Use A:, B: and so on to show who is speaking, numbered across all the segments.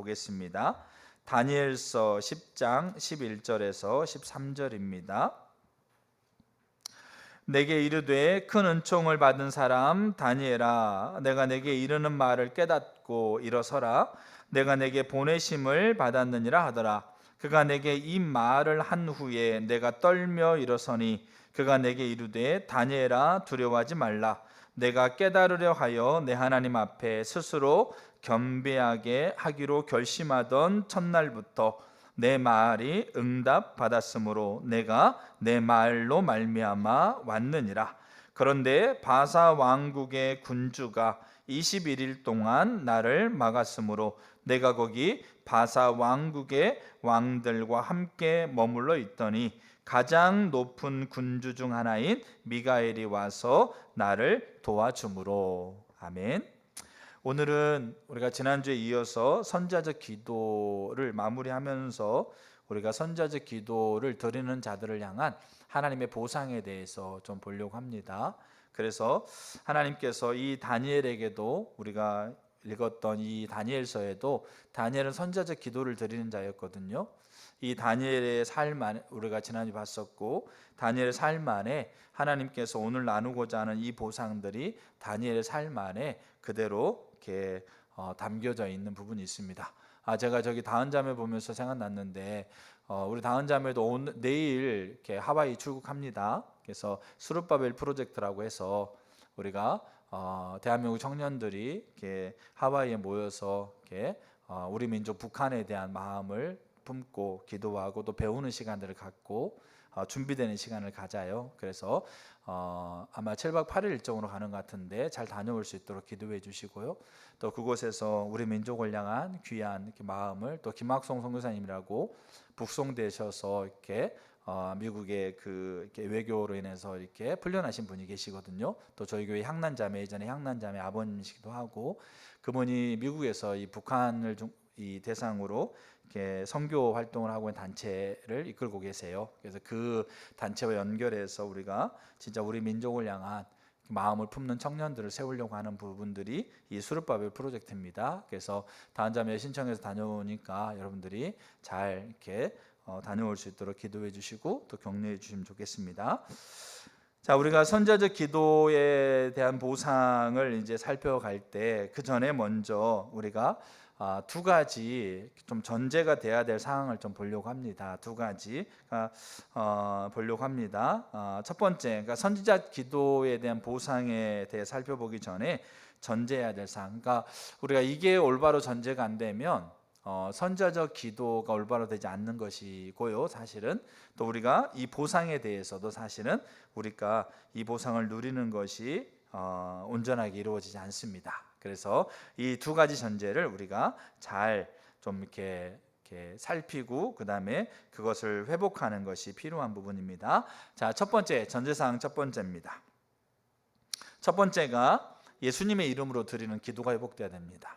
A: 보겠습니다. 다니엘서 10장 11절에서 13절입니다. 내게 이르되 큰 은총을 받은 사람 다니엘아, 내가 내게 이르는 말을 깨닫고 일어서라. 내가 내게 보내심을 받았느니라 하더라. 그가 내게 이 말을 한 후에 내가 떨며 일어서니 그가 내게 이르되 다니엘아, 두려워하지 말라. 내가 깨달으려 하여 내 하나님 앞에 스스로 겸비하게 하기로 결심하던 첫날부터 내 말이 응답받았으므로 내가 내 말로 말미암아 왔느니라. 그런데 바사 왕국의 군주가 21일 동안 나를 막았으므로 내가 거기 바사 왕국의 왕들과 함께 머물러 있더니 가장 높은 군주 중 하나인 미가엘이 와서 나를 도와주므로. 아멘. 오늘은 우리가 지난주에 이어서 선지자적 기도를 마무리하면서 우리가 선지자적 기도를 드리는 자들을 향한 하나님의 보상에 대해서 좀 보려고 합니다. 그래서 하나님께서 이 다니엘에게도, 우리가 읽었던 이 다니엘서에도 다니엘은 선지자적 기도를 드리는 자였거든요. 이 다니엘의 삶 안에, 우리가 지난주에 봤었고, 다니엘의 삶 안에 하나님께서 오늘 나누고자 하는 이 보상들이 다니엘의 삶 안에 그대로 이렇게 담겨져 있는 부분이 있습니다. 제가 저기 다은자매 보면서 생각났는데, 우리 다은자매도 내일 이렇게 하와이 출국합니다. 그래서 스룹바벨 프로젝트라고 해서 우리가 대한민국 청년들이 이렇게 하와이에 모여서 이렇게 우리 민족 북한에 대한 마음을 품고 기도하고 또 배우는 시간들을 갖고 준비되는 시간을 가져요. 그래서 아마 7박 8일 일정으로 가는 것 같은데 잘 다녀올 수 있도록 기도해 주시고요. 또 그곳에서 우리 민족을 향한 귀한 이렇게 마음을, 또 김학송 선교사님이라고 북송되셔서 이렇게 미국의 이렇게 외교로 인해서 이렇게 풀려나신 분이 계시거든요. 또 저희 교회 향난자매, 예전에 향난자매 아버님이시기도 하고, 그분이 미국에서 이 북한을 이 대상으로 이렇게 선교 활동을 하고 있는 단체를 이끌고 계세요. 그래서 그 단체와 연결해서 우리가 진짜 우리 민족을 향한 마음을 품는 청년들을 세우려고 하는 부분들이 이 수르바벨 프로젝트입니다. 그래서 다은자매 신청해서 다녀오니까 여러분들이 잘 이렇게 다녀올 수 있도록 기도해 주시고 또 격려해 주시면 좋겠습니다. 자, 우리가 선지자적 기도에 대한 보상을 이제 살펴갈 때 그 전에 먼저 우리가 두 가지 좀 전제가 돼야 될 상황을 좀 보려고 합니다. 두 가지 보려고 합니다. 첫 번째, 그러니까 선지자 기도에 대한 보상에 대해 살펴보기 전에 전제해야 될 사항. 그러니까 우리가 이게 올바로 전제가 안 되면 선지자적 기도가 올바로 되지 않는 것이고요. 사실은 또 우리가 이 보상에 대해서도 사실은 우리가 이 보상을 누리는 것이 온전하게 이루어지지 않습니다. 그래서 이 두 가지 전제를 우리가 잘 좀 이렇게 살피고 그 다음에 그것을 회복하는 것이 필요한 부분입니다. 자, 첫 번째 전제사항 첫 번째입니다. 첫 번째가 예수님의 이름으로 드리는 기도가 회복돼야 됩니다.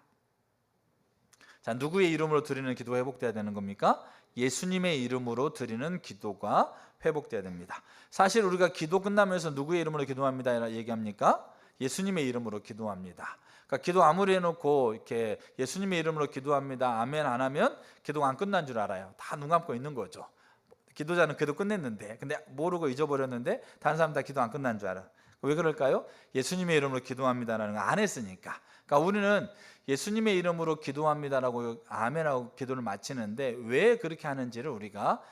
A: 자, 누구의 이름으로 드리는 기도가 회복돼야 되는 겁니까? 예수님의 이름으로 드리는 기도가 회복돼야 됩니다. 사실 우리가 기도 끝나면서 누구의 이름으로 기도합니다 얘기합니까? 예수님의 이름으로 기도합니다. 그러니까 기도 아무리 해놓고 이렇게 예수님의 이름으로 기도합니다, 아멘 안 하면 기도가 안 끝난 줄 알아요. 다 눈 감고 있는 거죠. 기도자는 기도 끝냈는데, 근데 모르고 잊어버렸는데 다른 사람 다 기도 안 끝난 줄 알아. 왜 그럴까요? 예수님의 이름으로 기도합니다라는 거 안 했으니까. 그러니까 우리는 예수님의 이름으로 기도합니다라고 아멘하고 기도를 마치는데 왜 그렇게 하는지를 우리가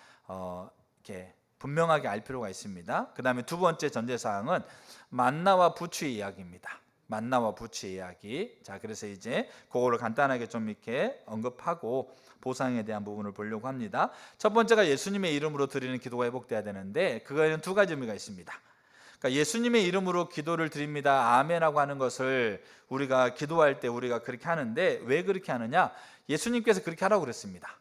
A: 이렇게 분명하게 알 필요가 있습니다. 그 다음에 두 번째 전제사항은 만나와 부추의 이야기입니다. 만나와 부추의 이야기. 자, 그래서 이제 그거를 간단하게 좀 이렇게 언급하고 보상에 대한 부분을 보려고 합니다. 첫 번째가 예수님의 이름으로 드리는 기도가 회복돼야 되는데 그거에는 두 가지 의미가 있습니다. 그러니까 예수님의 이름으로 기도를 드립니다, 아멘하고 하는 것을 우리가 기도할 때 우리가 그렇게 하는데 왜 그렇게 하느냐? 예수님께서 그렇게 하라고 그랬습니다.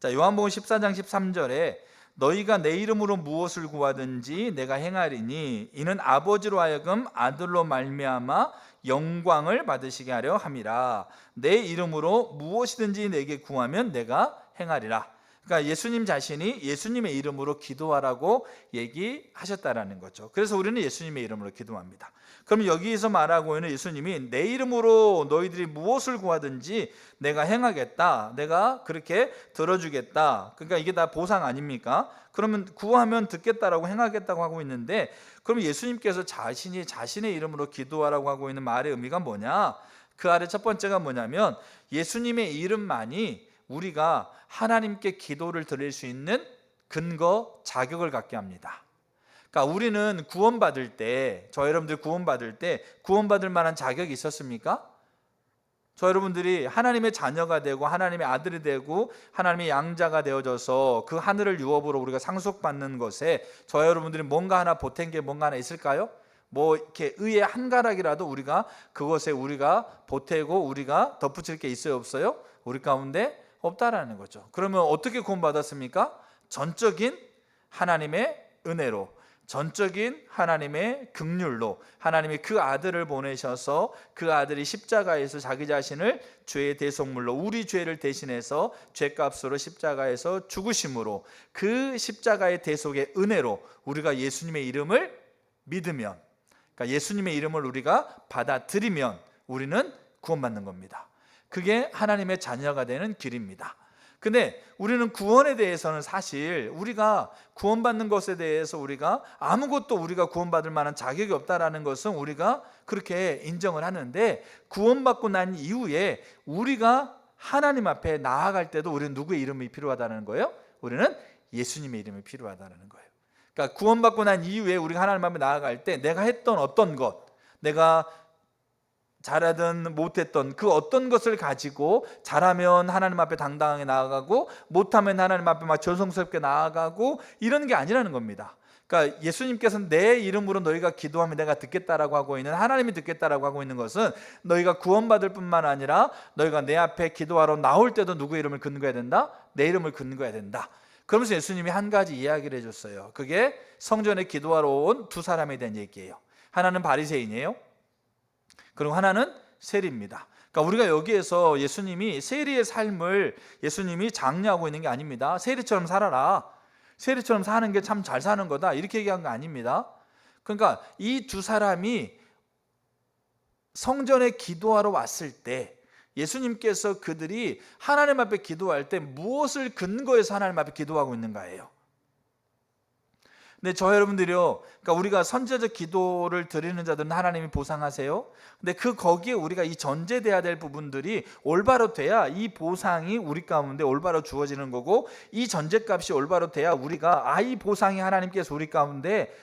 A: 자, 요한복음 14장 13절에 너희가 내 이름으로 무엇을 구하든지 내가 행하리니 이는 아버지로 하여금 아들로 말미암아 영광을 받으시게 하려 함이라. 내 이름으로 무엇이든지 내게 구하면 내가 행하리라. 그러니까 예수님 자신이 예수님의 이름으로 기도하라고 얘기하셨다라는 거죠. 그래서 우리는 예수님의 이름으로 기도합니다. 그럼 여기서 말하고 있는 예수님이 내 이름으로 너희들이 무엇을 구하든지 내가 행하겠다, 내가 그렇게 들어주겠다, 그러니까 이게 다 보상 아닙니까? 그러면 구하면 듣겠다라고 행하겠다고 하고 있는데, 그럼 예수님께서 자신이 자신의 이름으로 기도하라고 하고 있는 말의 의미가 뭐냐? 그 아래 첫 번째가 뭐냐면 예수님의 이름만이 우리가 하나님께 기도를 드릴 수 있는 근거, 자격을 갖게 합니다. 그러니까 우리는 구원받을 때, 저 여러분들 구원받을 때 구원받을 만한 자격이 있었습니까? 저 여러분들이 하나님의 자녀가 되고 하나님의 아들이 되고 하나님의 양자가 되어져서 그 하늘을 유업으로 우리가 상속받는 것에 저 여러분들이 뭔가 하나 보탠 게 뭔가 하나 있을까요? 뭐 이렇게 의의 한 가락이라도 우리가 그것에 우리가 보태고 우리가 덧붙일 게 있어요, 없어요? 우리 가운데 없다라는 거죠. 그러면 어떻게 구원받았습니까? 전적인 하나님의 은혜로, 전적인 하나님의 긍휼로 하나님이 그 아들을 보내셔서 그 아들이 십자가에서 자기 자신을 죄의 대속물로 우리 죄를 대신해서 죄값으로 십자가에서 죽으심으로 그 십자가의 대속의 은혜로 우리가 예수님의 이름을 믿으면, 그러니까 예수님의 이름을 우리가 받아들이면 우리는 구원받는 겁니다. 그게 하나님의 자녀가 되는 길입니다. 근데 우리는 구원에 대해서는 사실 우리가 구원받는 것에 대해서 우리가 아무것도 우리가 구원받을 만한 자격이 없다라는 것은 우리가 그렇게 인정을 하는데, 구원받고 난 이후에 우리가 하나님 앞에 나아갈 때도 우리는 누구의 이름이 필요하다는 거예요? 우리는 예수님의 이름이 필요하다는 거예요. 그러니까 구원받고 난 이후에 우리가 하나님 앞에 나아갈 때 내가 했던 어떤 것, 내가 잘하든 못했던 그 어떤 것을 가지고 잘하면 하나님 앞에 당당하게 나아가고 못하면 하나님 앞에 막 조성스럽게 나아가고 이런 게 아니라는 겁니다. 그러니까 예수님께서는 내 이름으로 너희가 기도하면 내가 듣겠다라고 하고 있는, 하나님이 듣겠다라고 하고 있는 것은 너희가 구원받을 뿐만 아니라 너희가 내 앞에 기도하러 나올 때도 누구의 이름을 근거해야 된다? 내 이름을 근거해야 된다. 그러면서 예수님이 한 가지 이야기를 해줬어요. 그게 성전에 기도하러 온 두 사람에 대한 얘기예요. 하나는 바리새인이에요. 그리고 하나는 세리입니다. 그러니까 우리가 여기에서 예수님이 세리의 삶을 예수님이 장려하고 있는 게 아닙니다. 세리처럼 살아라, 세리처럼 사는 게 참 잘 사는 거다, 이렇게 얘기한 거 아닙니다. 그러니까 이 두 사람이 성전에 기도하러 왔을 때 예수님께서 그들이 하나님 앞에 기도할 때 무엇을 근거해서 하나님 앞에 기도하고 있는가예요. 근데 저 여러분들이요, 그러니까 우리가 선제적 기도를 드리는 자들은 하나님이 보상하세요. 근데 거기에 우리가 이 전제돼야 될 부분들이 올바로 돼야 이 보상이 우리 가운데 올바로 주어지는 거고, 이 전제값이 올바로 돼야 우리가 이 보상이 하나님께서 우리 가운데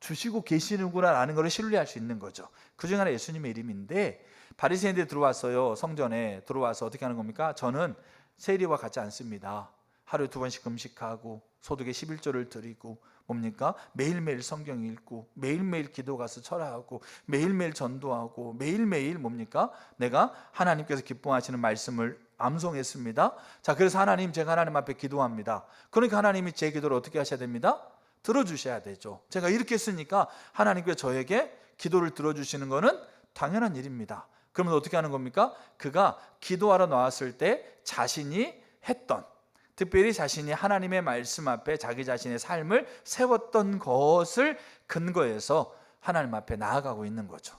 A: 주시고 계시는구나라는 것을 신뢰할 수 있는 거죠. 그중 하나 예수님의 이름인데, 바리새인들이 들어왔어요. 성전에 들어와서 어떻게 하는 겁니까? 저는 세리와 같지 않습니다. 하루에 2번씩 금식하고 소득의 11조를 드리고 뭡니까? 매일매일 성경 읽고 매일매일 기도 가서 철학하고 매일매일 전도하고 매일매일 뭡니까? 내가 하나님께서 기뻐하시는 말씀을 암송했습니다. 자, 그래서 하나님, 제가 하나님 앞에 기도합니다. 그러니까 하나님이 제 기도를 어떻게 하셔야 됩니다? 들어주셔야 되죠. 제가 이렇게 했으니까 하나님께서 저에게 기도를 들어주시는 것은 당연한 일입니다. 그러면 어떻게 하는 겁니까? 그가 기도하러 나왔을 때 자신이 했던, 특별히 자신이 하나님의 말씀 앞에 자기 자신의 삶을 세웠던 것을 근거해서 하나님 앞에 나아가고 있는 거죠.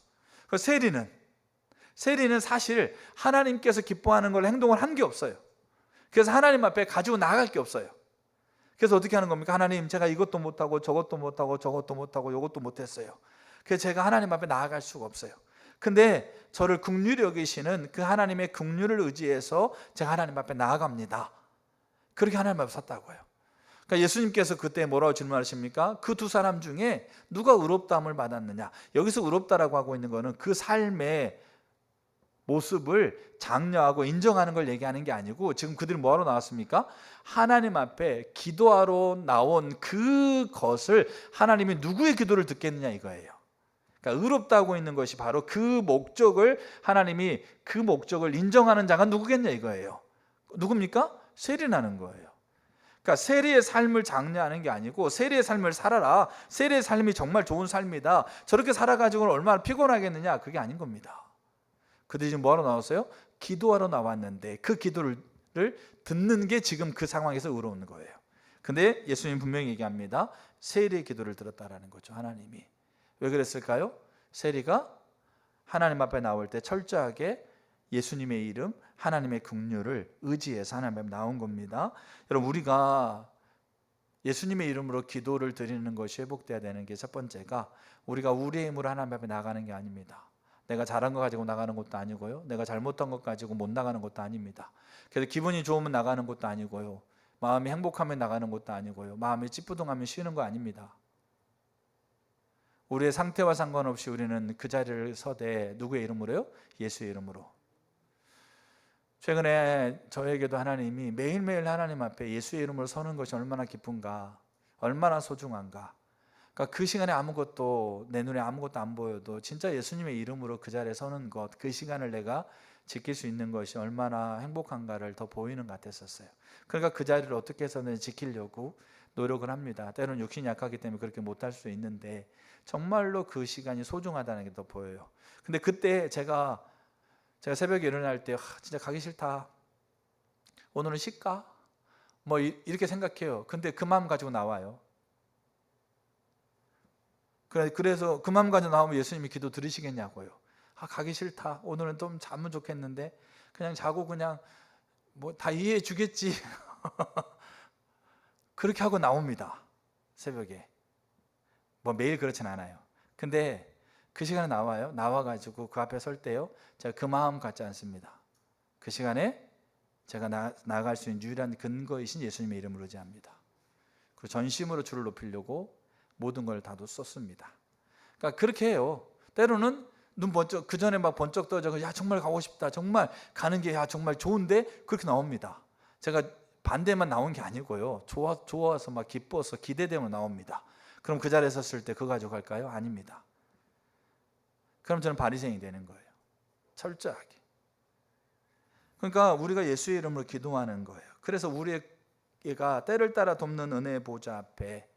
A: 세리는 사실 하나님께서 기뻐하는 걸 행동을 한 게 없어요. 그래서 하나님 앞에 가지고 나아갈 게 없어요. 그래서 어떻게 하는 겁니까? 하나님, 제가 이것도 못하고 저것도 못하고 저것도 못하고 이것도 못했어요. 그래서 제가 하나님 앞에 나아갈 수가 없어요. 근데 저를 긍휼히 여기시는 그 하나님의 긍휼을 의지해서 제가 하나님 앞에 나아갑니다. 그렇게 하나님 앞에 섰다고요. 그러니까 예수님께서 그때 뭐라고 질문하십니까? 그 두 사람 중에 누가 의롭다함을 받았느냐? 여기서 의롭다라고 하고 있는 것은 그 삶의 모습을 장려하고 인정하는 걸 얘기하는 게 아니고, 지금 그들이 뭐하러 나왔습니까? 하나님 앞에 기도하러 나온 그것을 하나님이 누구의 기도를 듣겠느냐 이거예요. 그러니까 의롭다고 있는 것이 바로 그 목적을, 하나님이 그 목적을 인정하는 자가 누구겠냐 이거예요. 누굽니까? 세리라는 거예요. 그러니까 세리의 삶을 장려하는 게 아니고 세리의 삶을 살아라, 세리의 삶이 정말 좋은 삶이다, 저렇게 살아가지고는 얼마나 피곤하겠느냐, 그게 아닌 겁니다. 그들이 지금 뭐하러 나왔어요? 기도하러 나왔는데 그 기도를 듣는 게 지금 그 상황에서 의로운 거예요. 근데 예수님 분명히 얘기합니다. 세리의 기도를 들었다라는 거죠. 하나님이. 왜 그랬을까요? 세리가 하나님 앞에 나올 때 철저하게 예수님의 이름, 하나님의 긍휼을 의지해서 하나님 앞에 나온 겁니다. 여러분, 우리가 예수님의 이름으로 기도를 드리는 것이 회복돼야 되는 게 첫 번째가, 우리가 우리의 힘으로 하나님 앞에 나가는 게 아닙니다. 내가 잘한 거 가지고 나가는 것도 아니고요, 내가 잘못한 것 가지고 못 나가는 것도 아닙니다. 그래서 기분이 좋으면 나가는 것도 아니고요, 마음이 행복하면 나가는 것도 아니고요, 마음이 찌뿌둥하면 쉬는 거 아닙니다. 우리의 상태와 상관없이 우리는 그 자리를 서되 누구의 이름으로요? 예수의 이름으로. 최근에 저에게도 하나님이 매일매일 하나님 앞에 예수의 이름으로 서는 것이 얼마나 기쁜가, 얼마나 소중한가. 그러니까 그 시간에 아무것도, 내 눈에 아무것도 안 보여도 진짜 예수님의 이름으로 그 자리에 서는 것, 그 시간을 내가 지킬 수 있는 것이 얼마나 행복한가를 더 보이는 것 같았었어요. 그러니까 그 자리를 어떻게 해서든 지키려고 노력을 합니다. 때로는 욕심이 약하기 때문에 그렇게 못할 수 있는데 정말로 그 시간이 소중하다는 게 더 보여요. 근데 그때 제가 새벽에 일어날 때 진짜 가기 싫다, 오늘은 쉴까, 뭐 이렇게 생각해요. 근데 그 마음 가지고 나와요. 그래서 그 마음 가지고 나오면 예수님이 기도 들으시겠냐고요. 가기 싫다, 오늘은 좀 자면 좋겠는데 그냥 자고 그냥 뭐 다 이해해 주겠지 그렇게 하고 나옵니다. 새벽에. 뭐 매일 그렇진 않아요. 근데 그 시간에 나와요. 나와가지고 그 앞에 설 때요, 제가 그 마음 같지 않습니다. 그 시간에 제가 나아갈 수 있는 유일한 근거이신 예수님의 이름을 의지합니다. 그리고 전심으로 주를 높이려고 모든 걸 다 쏟습니다. 그러니까 그렇게 해요. 때로는 눈 번쩍, 그 전에 막 번쩍 떠져, 야 정말 가고 싶다, 정말 가는 게 야 정말 좋은데, 그렇게 나옵니다. 제가 반대만 나온 게 아니고요, 좋아서 막 기뻐서 기대되면 나옵니다. 그럼 그 자리에 섰을 때 그거 가지고 갈까요? 아닙니다. 그럼 저는 바리새인이 되는 거예요. 철저하게. 그러니까 우리가 예수의 이름으로 기도하는 거예요. 그래서 우리가 때를 따라 돕는 은혜의 보좌 앞에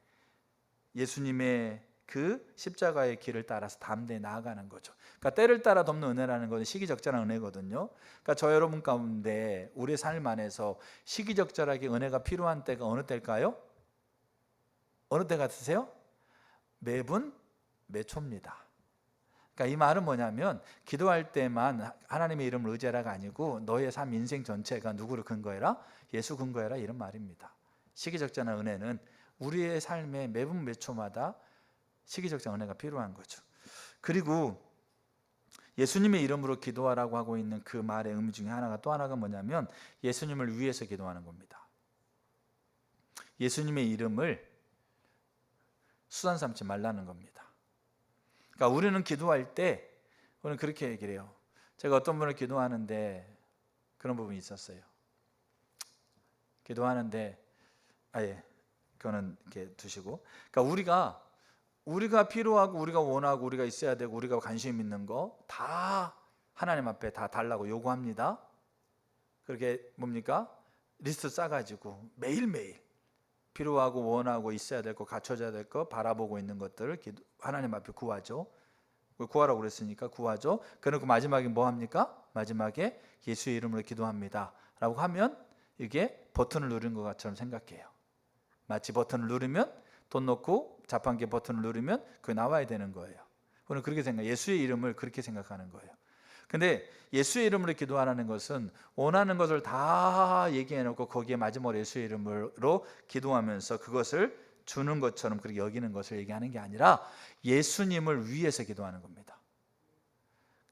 A: 예수님의 그 십자가의 길을 따라서 담대히 나아가는 거죠. 그러니까 때를 따라 돕는 은혜라는 것은 시기적절한 은혜거든요. 그러니까 저 여러분 가운데 우리의 삶 안에서 시기적절하게 은혜가 필요한 때가 어느 때일까요? 어느 때 같으세요? 매분 매초입니다. 그러니까 이 말은 뭐냐면, 기도할 때만 하나님의 이름을 의지하라가 아니고 너의 삶 인생 전체가 누구를 근거해라? 예수 근거해라, 이런 말입니다. 시기적절한 은혜는 우리의 삶의 매분 매초마다 시기적절한 은혜가 필요한 거죠. 그리고 예수님의 이름으로 기도하라고 하고 있는 그 말의 의미 중에 또 하나가 뭐냐면, 예수님을 위해서 기도하는 겁니다. 예수님의 이름을 수단 삼지 말라는 겁니다. 그러니까 우리는 기도할 때, 우리는 그렇게 얘기를 해요. 제가 어떤 분을 기도하는데 그런 부분이 있었어요. 기도하는데, 그거는 이렇게 두시고, 그러니까 우리가 필요하고 우리가 원하고 우리가 있어야 되고 우리가 관심 있는 거 다 하나님 앞에 다 달라고 요구합니다. 그렇게 뭡니까? 리스트 싸가지고 매일매일 필요하고 원하고 있어야 될 거, 갖춰져야 될 거, 바라보고 있는 것들을 하나님 앞에 구하죠. 구하라고 그랬으니까 구하죠. 그리고 마지막에 뭐 합니까? 마지막에 예수의 이름으로 기도합니다 라고 하면 이게 버튼을 누른 것처럼 생각해요. 마치 버튼을 누르면, 돈 넣고 자판기 버튼을 누르면 그게 나와야 되는 거예요. 저는 그렇게 예수의 이름을 그렇게 생각하는 거예요. 근데 예수의 이름으로 기도하라는 것은 원하는 것을 다 얘기해놓고 거기에 마지막으로 예수의 이름으로 기도하면서 그것을 주는 것처럼 그렇게 여기는 것을 얘기하는 게 아니라 예수님을 위해서 기도하는 겁니다.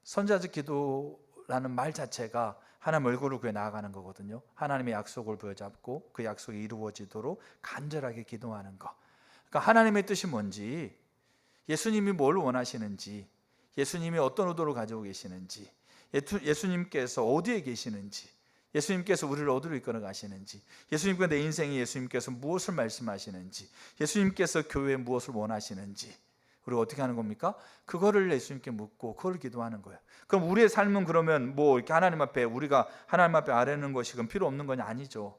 A: 선자적 기도라는 말 자체가 하나님 얼굴을 구해 나아가는 거거든요. 하나님의 약속을 부여잡고 그 약속이 이루어지도록 간절하게 기도하는 거. 그러니까 하나님의 뜻이 뭔지, 예수님이 뭘 원하시는지, 예수님이 어떤 의도를 가지고 계시는지, 예수님께서 어디에 계시는지, 예수님께서 우리를 어디로 이끌어 가시는지, 예수님과 내 인생에 예수님께서 무엇을 말씀하시는지, 예수님께서 교회에 무엇을 원하시는지, 우리가 어떻게 하는 겁니까? 그거를 예수님께 묻고 그걸 기도하는 거예요. 그럼 우리의 삶은 그러면 뭐 이렇게 하나님 앞에 우리가 하나님 앞에 아뢰는 것이 그럼 필요 없는 건 아니죠.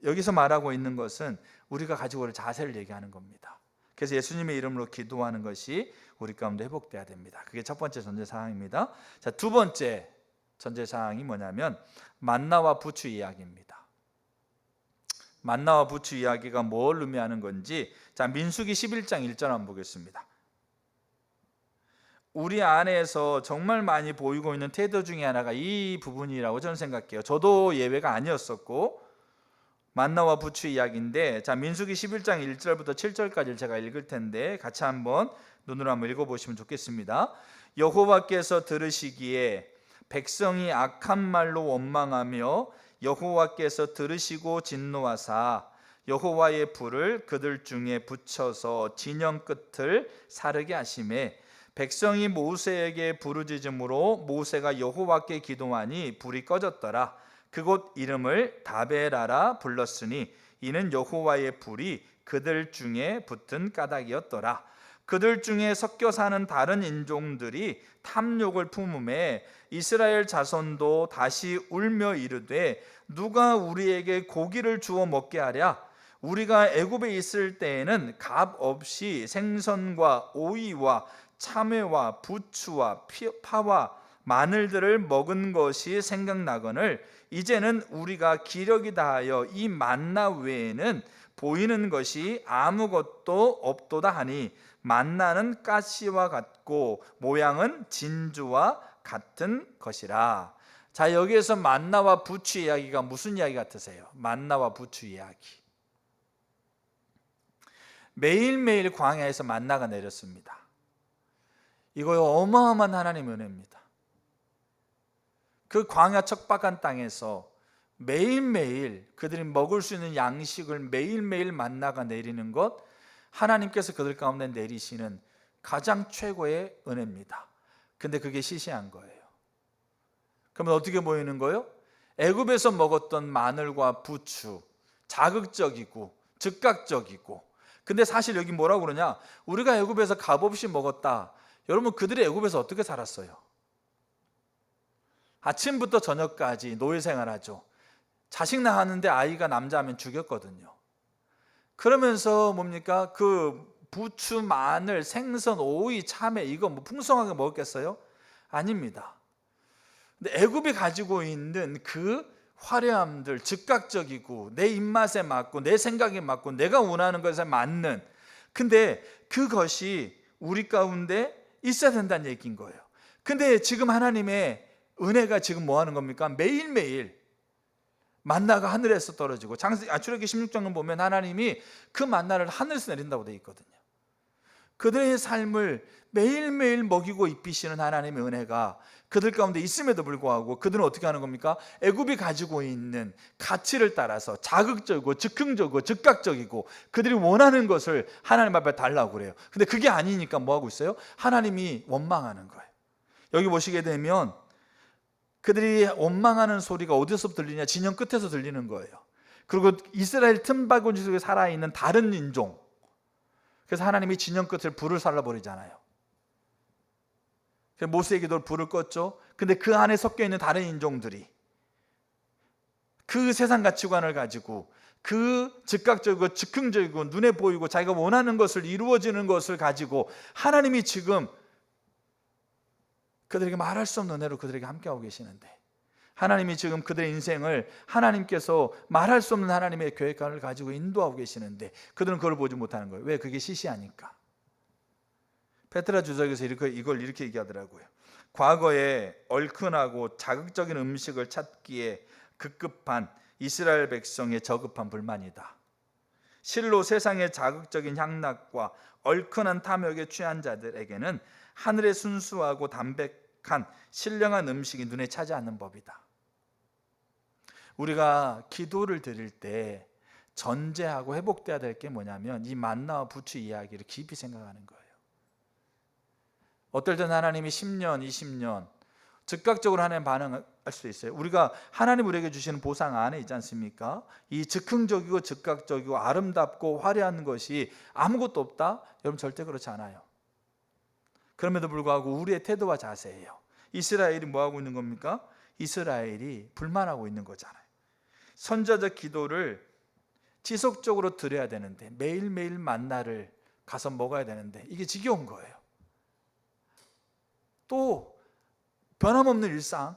A: 여기서 말하고 있는 것은 우리가 가지고 올 자세를 얘기하는 겁니다. 그래서 예수님의 이름으로 기도하는 것이 우리 가운데 회복돼야 됩니다. 그게 첫 번째 전제 사항입니다. 자, 두 번째 전제사항이 뭐냐면 만나와 부추 이야기입니다. 만나와 부추 이야기가 뭘 의미하는 건지, 자, 민수기 11장 1절 한번 보겠습니다. 우리 안에서 정말 많이 보이고 있는 태도 중에 하나가 이 부분이라고 저는 생각해요. 저도 예외가 아니었었고, 만나와 부추 이야기인데, 자, 민수기 11장 1절부터 7절까지를 제가 읽을 텐데 같이 한번 눈으로 한번 읽어보시면 좋겠습니다. 여호와께서 들으시기에 백성이 악한 말로 원망하며 여호와께서 들으시고 진노하사 여호와의 불을 그들 중에 붙여서 진영 끝을 사르게 하시매 백성이 모세에게 부르짖음으로 모세가 여호와께 기도하니 불이 꺼졌더라. 그곳 이름을 다베라라 불렀으니 이는 여호와의 불이 그들 중에 붙은 까닭이었더라. 그들 중에 섞여 사는 다른 인종들이 탐욕을 품음에 이스라엘 자손도 다시 울며 이르되 누가 우리에게 고기를 주어 먹게 하랴? 우리가 애굽에 있을 때에는 값 없이 생선과 오이와 참외와 부추와 파와 마늘들을 먹은 것이 생각나거늘 이제는 우리가 기력이 다하여 이 만나 외에는 보이는 것이 아무것도 없도다 하니 만나는 가시와 같고 모양은 진주와 같은 것이라. 자, 여기에서 만나와 부추 이야기가 무슨 이야기 같으세요? 만나와 부추 이야기. 매일매일 광야에서 만나가 내렸습니다. 이거 어마어마한 하나님의 은혜입니다. 그 광야 척박한 땅에서 매일매일 그들이 먹을 수 있는 양식을 매일매일 만나가 내리는 것, 하나님께서 그들 가운데 내리시는 가장 최고의 은혜입니다. 근데 그게 시시한 거예요. 그러면 어떻게 보이는 거예요? 애굽에서 먹었던 마늘과 부추, 자극적이고 즉각적이고, 근데 사실 여기 뭐라고 그러냐? 우리가 애굽에서 값없이 먹었다. 여러분, 그들이 애굽에서 어떻게 살았어요? 아침부터 저녁까지 노예 생활하죠. 자식 낳았는데 아이가 남자하면 죽였거든요. 그러면서 뭡니까? 그 부추, 마늘, 생선, 오이, 참외 이거 뭐 풍성하게 먹었겠어요? 아닙니다. 근데 애굽이 가지고 있는 그 화려함들, 즉각적이고 내 입맛에 맞고 내 생각에 맞고 내가 원하는 것에 맞는, 근데 그것이 우리 가운데 있어야 된다는 얘기인 거예요. 근데 지금 하나님의 은혜가 지금 뭐 하는 겁니까? 매일매일 만나가 하늘에서 떨어지고, 출애굽기 16장을 보면 하나님이 그 만나를 하늘에서 내린다고 되어 있거든요. 그들의 삶을 매일매일 먹이고 입히시는 하나님의 은혜가 그들 가운데 있음에도 불구하고 그들은 어떻게 하는 겁니까? 애굽이 가지고 있는 가치를 따라서 자극적이고 즉흥적이고 즉각적이고 그들이 원하는 것을 하나님 앞에 달라고 그래요. 근데 그게 아니니까 뭐 하고 있어요? 하나님이 원망하는 거예요. 여기 보시게 되면 그들이 원망하는 소리가 어디서 들리냐? 진영 끝에서 들리는 거예요. 그리고 이스라엘 틈바구니 속에 살아있는 다른 인종, 그래서 하나님이 진영 끝을 불을 살라버리잖아요. 모세의 기도로 불을 껐죠. 근데 그 안에 섞여 있는 다른 인종들이 그 세상 가치관을 가지고 그 즉각적이고 즉흥적이고 눈에 보이고 자기가 원하는 것을 이루어지는 것을 가지고 하나님이 지금 그들에게 말할 수 없는 은혜로 그들에게 함께하고 계시는데, 하나님이 지금 그들의 인생을 하나님께서 말할 수 없는 하나님의 계획관을 가지고 인도하고 계시는데 그들은 그걸 보지 못하는 거예요. 왜? 그게 시시하니까. 페트라 주석에서 이걸 이렇게 얘기하더라고요. 과거에 얼큰하고 자극적인 음식을 찾기에 급급한 이스라엘 백성의 저급한 불만이다. 실로 세상의 자극적인 향락과 얼큰한 탐욕에 취한 자들에게는 하늘의 순수하고 담백한 신령한 음식이 눈에 차지 않는 법이다. 우리가 기도를 드릴 때 전제하고 회복돼야 될 게 뭐냐면 이 만나와 부추 이야기를 깊이 생각하는 거예요. 어떨 땐 하나님이 10년, 20년 즉각적으로 하나님 반응할 수 있어요. 우리가 하나님 우리에게 주시는 보상 안에 있지 않습니까? 이 즉흥적이고 즉각적이고 아름답고 화려한 것이 아무것도 없다? 여러분, 절대 그렇지 않아요. 그럼에도 불구하고 우리의 태도와 자세예요. 이스라엘이 뭐하고 있는 겁니까? 이스라엘이 불만하고 있는 거잖아요. 선자적 기도를 지속적으로 드려야 되는데 매일매일 만나를 가서 먹어야 되는데 이게 지겨운 거예요. 또 변함없는 일상,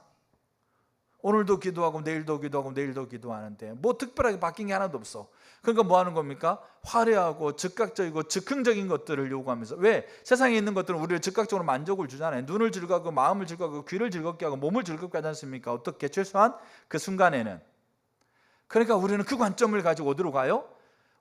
A: 오늘도 기도하고 내일도 기도하고 내일도 기도하는데 뭐 특별하게 바뀐 게 하나도 없어. 그러니까 뭐 하는 겁니까? 화려하고 즉각적이고 즉흥적인 것들을 요구하면서. 왜? 세상에 있는 것들은 우리를 즉각적으로 만족을 주잖아요. 눈을 즐겁고 마음을 즐겁고 귀를 즐겁게 하고 몸을 즐겁게 하지 않습니까? 어떻게? 최소한 그 순간에는. 그러니까 우리는 그 관점을 가지고 어디로 가요?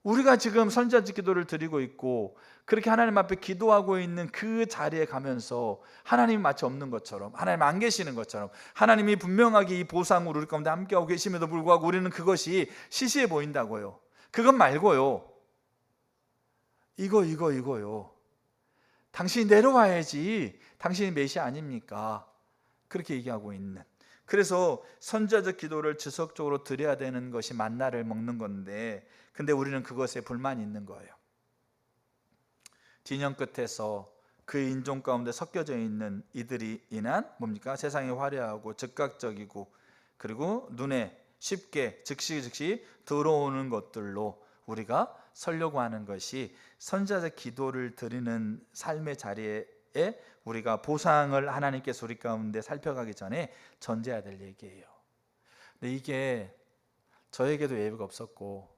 A: 우리가 지금 선지자 기도를 드리고 있고 그렇게 하나님 앞에 기도하고 있는 그 자리에 가면서 하나님이 마치 없는 것처럼, 하나님 안 계시는 것처럼, 하나님이 분명하게 이 보상으로 우리 가운데 함께하고 계심에도 불구하고 우리는 그것이 시시해 보인다고요. 그것 말고요, 이거요. 당신이 내려와야지, 당신이 메시아 아닙니까? 그렇게 얘기하고 있는. 그래서 선지자적 기도를 지속적으로 드려야 되는 것이 만나를 먹는 건데, 근데 우리는 그것에 불만이 있는 거예요. 진영 끝에서 그 인종 가운데 섞여져 있는 이들이 인한 뭡니까? 세상이 화려하고 즉각적이고 그리고 눈에 쉽게 즉시 들어오는 것들로 우리가 서려고 하는 것이 선지자적 기도를 드리는 삶의 자리에 우리가 보상을 하나님께서 우리 가운데 살펴가기 전에 전제해야 될 얘기예요. 근데 이게 저에게도 예외가 없었고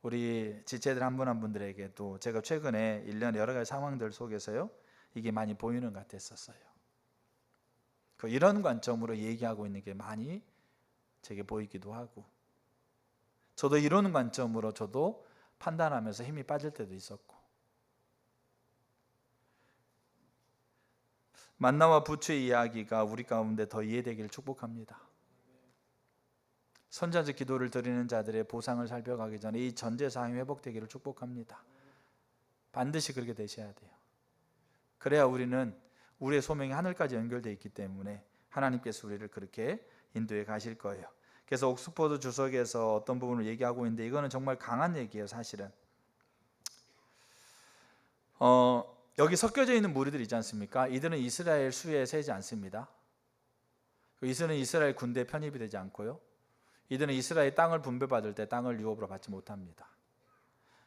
A: 우리 지체들 한 분 한 분들에게도 제가 최근에 1년 여러 가지 상황들 속에서요, 이게 많이 보이는 것 같았었어요. 이런 관점으로 얘기하고 있는 게 많이 제게 보이기도 하고, 저도 이런 관점으로 저도 판단하면서 힘이 빠질 때도 있었고, 만나와 부추의 이야기가 우리 가운데 더 이해되기를 축복합니다. 선지자적 기도를 드리는 자들의 보상을 살펴가기 전에 이 전제사항이 회복되기를 축복합니다. 반드시 그렇게 되셔야 돼요. 그래야 우리는 우리의 소명이 하늘까지 연결되어 있기 때문에 하나님께서 우리를 그렇게 인도해 가실 거예요. 그래서 옥스퍼드 주석에서 어떤 부분을 얘기하고 있는데 이거는 정말 강한 얘기예요. 사실은 여기 섞여져 있는 무리들 있지 않습니까? 이들은 이스라엘 수에 세지 않습니다. 이들은 이스라엘 군대에 편입이 되지 않고요, 이들은 이스라엘 땅을 분배받을 때 땅을 유업으로 받지 못합니다.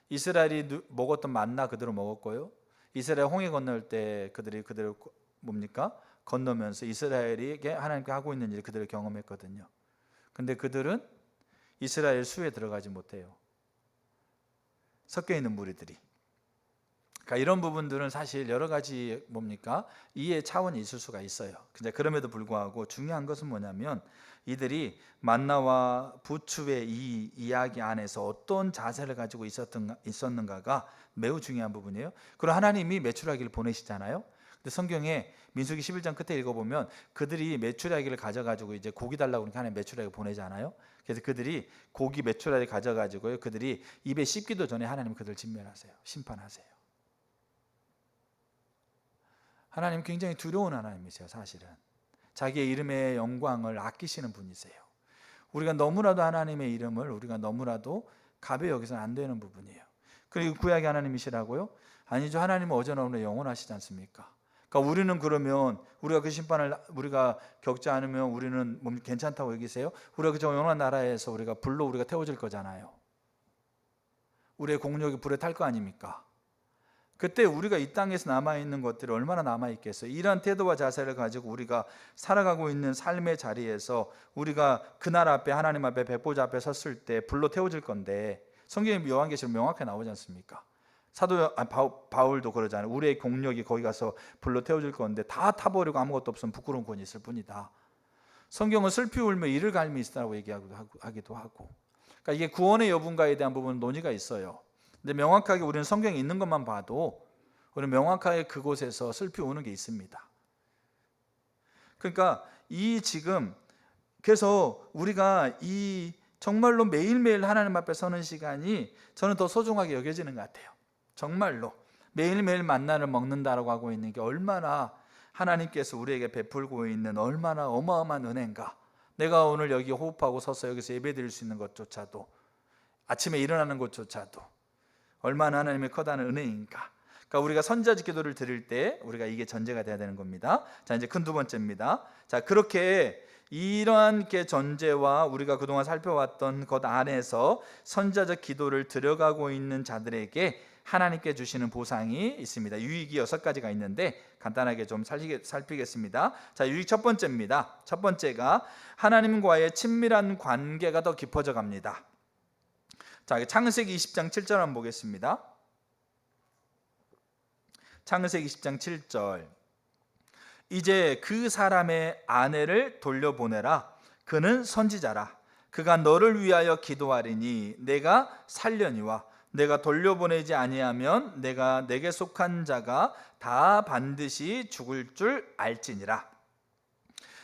A: 이스라엘이 먹었던 만나 그대로 먹었고요, 이스라엘 홍해 건널 때 그들이 그대로 뭡니까? 건너면서 이스라엘에게 하나님께 하고 있는 일을 그대로 경험했거든요. 근데 그들은 이스라엘 수에 들어가지 못해요. 섞여 있는 무리들이. 그러니까 이런 부분들은 사실 여러 가지 뭡니까? 이해 차원이 있을 수가 있어요. 근데 그럼에도 불구하고 중요한 것은 뭐냐면 이들이 만나와 부추의 이 이야기 안에서 어떤 자세를 가지고 있었는가가 매우 중요한 부분이에요. 그리고 하나님이 메추라기를 보내시잖아요. 근데 성경에 민수기 11장 끝에 읽어보면 그들이 메추라기를 가져가지고 이제 고기 달라고 그러니까 하나님 메추라기 보내잖아요. 그래서 그들이 고기 메추라기 가져가지고요, 그들이 입에 씹기도 전에 하나님 그들을 진멸하세요. 심판하세요. 하나님 굉장히 두려운 하나님이세요. 사실은 자기의 이름의 영광을 아끼시는 분이세요. 우리가 너무나도 하나님의 이름을 우리가 너무나도 가벼이 여기서는 안 되는 부분이에요. 그리고 구약의 하나님이시라고요? 아니죠. 하나님은 어제나 오늘 영원하시지 않습니까? 그러니까 우리는 그러면 우리가 그 심판을 우리가 겪지 않으면 우리는 괜찮다고 여기세요? 우리가 그 영원한 나라에서 우리가 불로 우리가 태워질 거잖아요. 우리의 공력이 불에 탈 거 아닙니까? 그때 우리가 이 땅에서 남아있는 것들이 얼마나 남아있겠어요? 이러한 태도와 자세를 가지고 우리가 살아가고 있는 삶의 자리에서 우리가 그날 앞에 하나님 앞에 백보자 앞에 섰을 때 불로 태워질 건데, 성경에 요한계시록 명확하게 나오지 않습니까? 사도 바울도 그러잖아요. 우리의 공력이 거기 가서 불로 태워질 건데 다 타버리고 아무것도 없으면 부끄러운 권이 있을 뿐이다. 성경은 슬피 울며 이를 갈미 있다고 얘기하기도 하고, 그러니까 이게 구원의 여부인가에 대한 부분은 논의가 있어요. 근데 명확하게 우리는 성경에 있는 것만 봐도 우리는 명확하게 그곳에서 슬피 우는 게 있습니다. 그러니까 그래서 우리가 이 정말로 매일매일 하나님 앞에 서는 시간이 저는 더 소중하게 여겨지는 것 같아요. 정말로 매일매일 만나를 먹는다라고 하고 있는 게 얼마나 하나님께서 우리에게 베풀고 있는 얼마나 어마어마한 은혜인가. 내가 오늘 여기 호흡하고 서서 여기서 예배드릴 수 있는 것조차도, 아침에 일어나는 것조차도 얼마나 하나님의 커다란 은혜인가. 그러니까 우리가 선지자적 기도를 드릴 때 우리가 이게 전제가 돼야 되는 겁니다. 자, 이제 큰 두 번째입니다. 자, 그렇게 이러한 게 전제와 우리가 그동안 살펴왔던 것 안에서 선지자적 기도를 들어가고 있는 자들에게 하나님께 주시는 보상이 있습니다. 유익이 6가지가 있는데 간단하게 좀 살피겠습니다. 자, 유익 첫 번째입니다. 첫 번째가 하나님과의 친밀한 관계가 더 깊어져 갑니다. 자, 창세기 20장 7절 한번 보겠습니다. 창세기 20장 7절. 이제 그 사람의 아내를 돌려보내라. 그는 선지자라. 그가 너를 위하여 기도하리니 내가 살려니와 내가 돌려보내지 아니하면 내가 내게 속한 자가 다 반드시 죽을 줄 알지니라.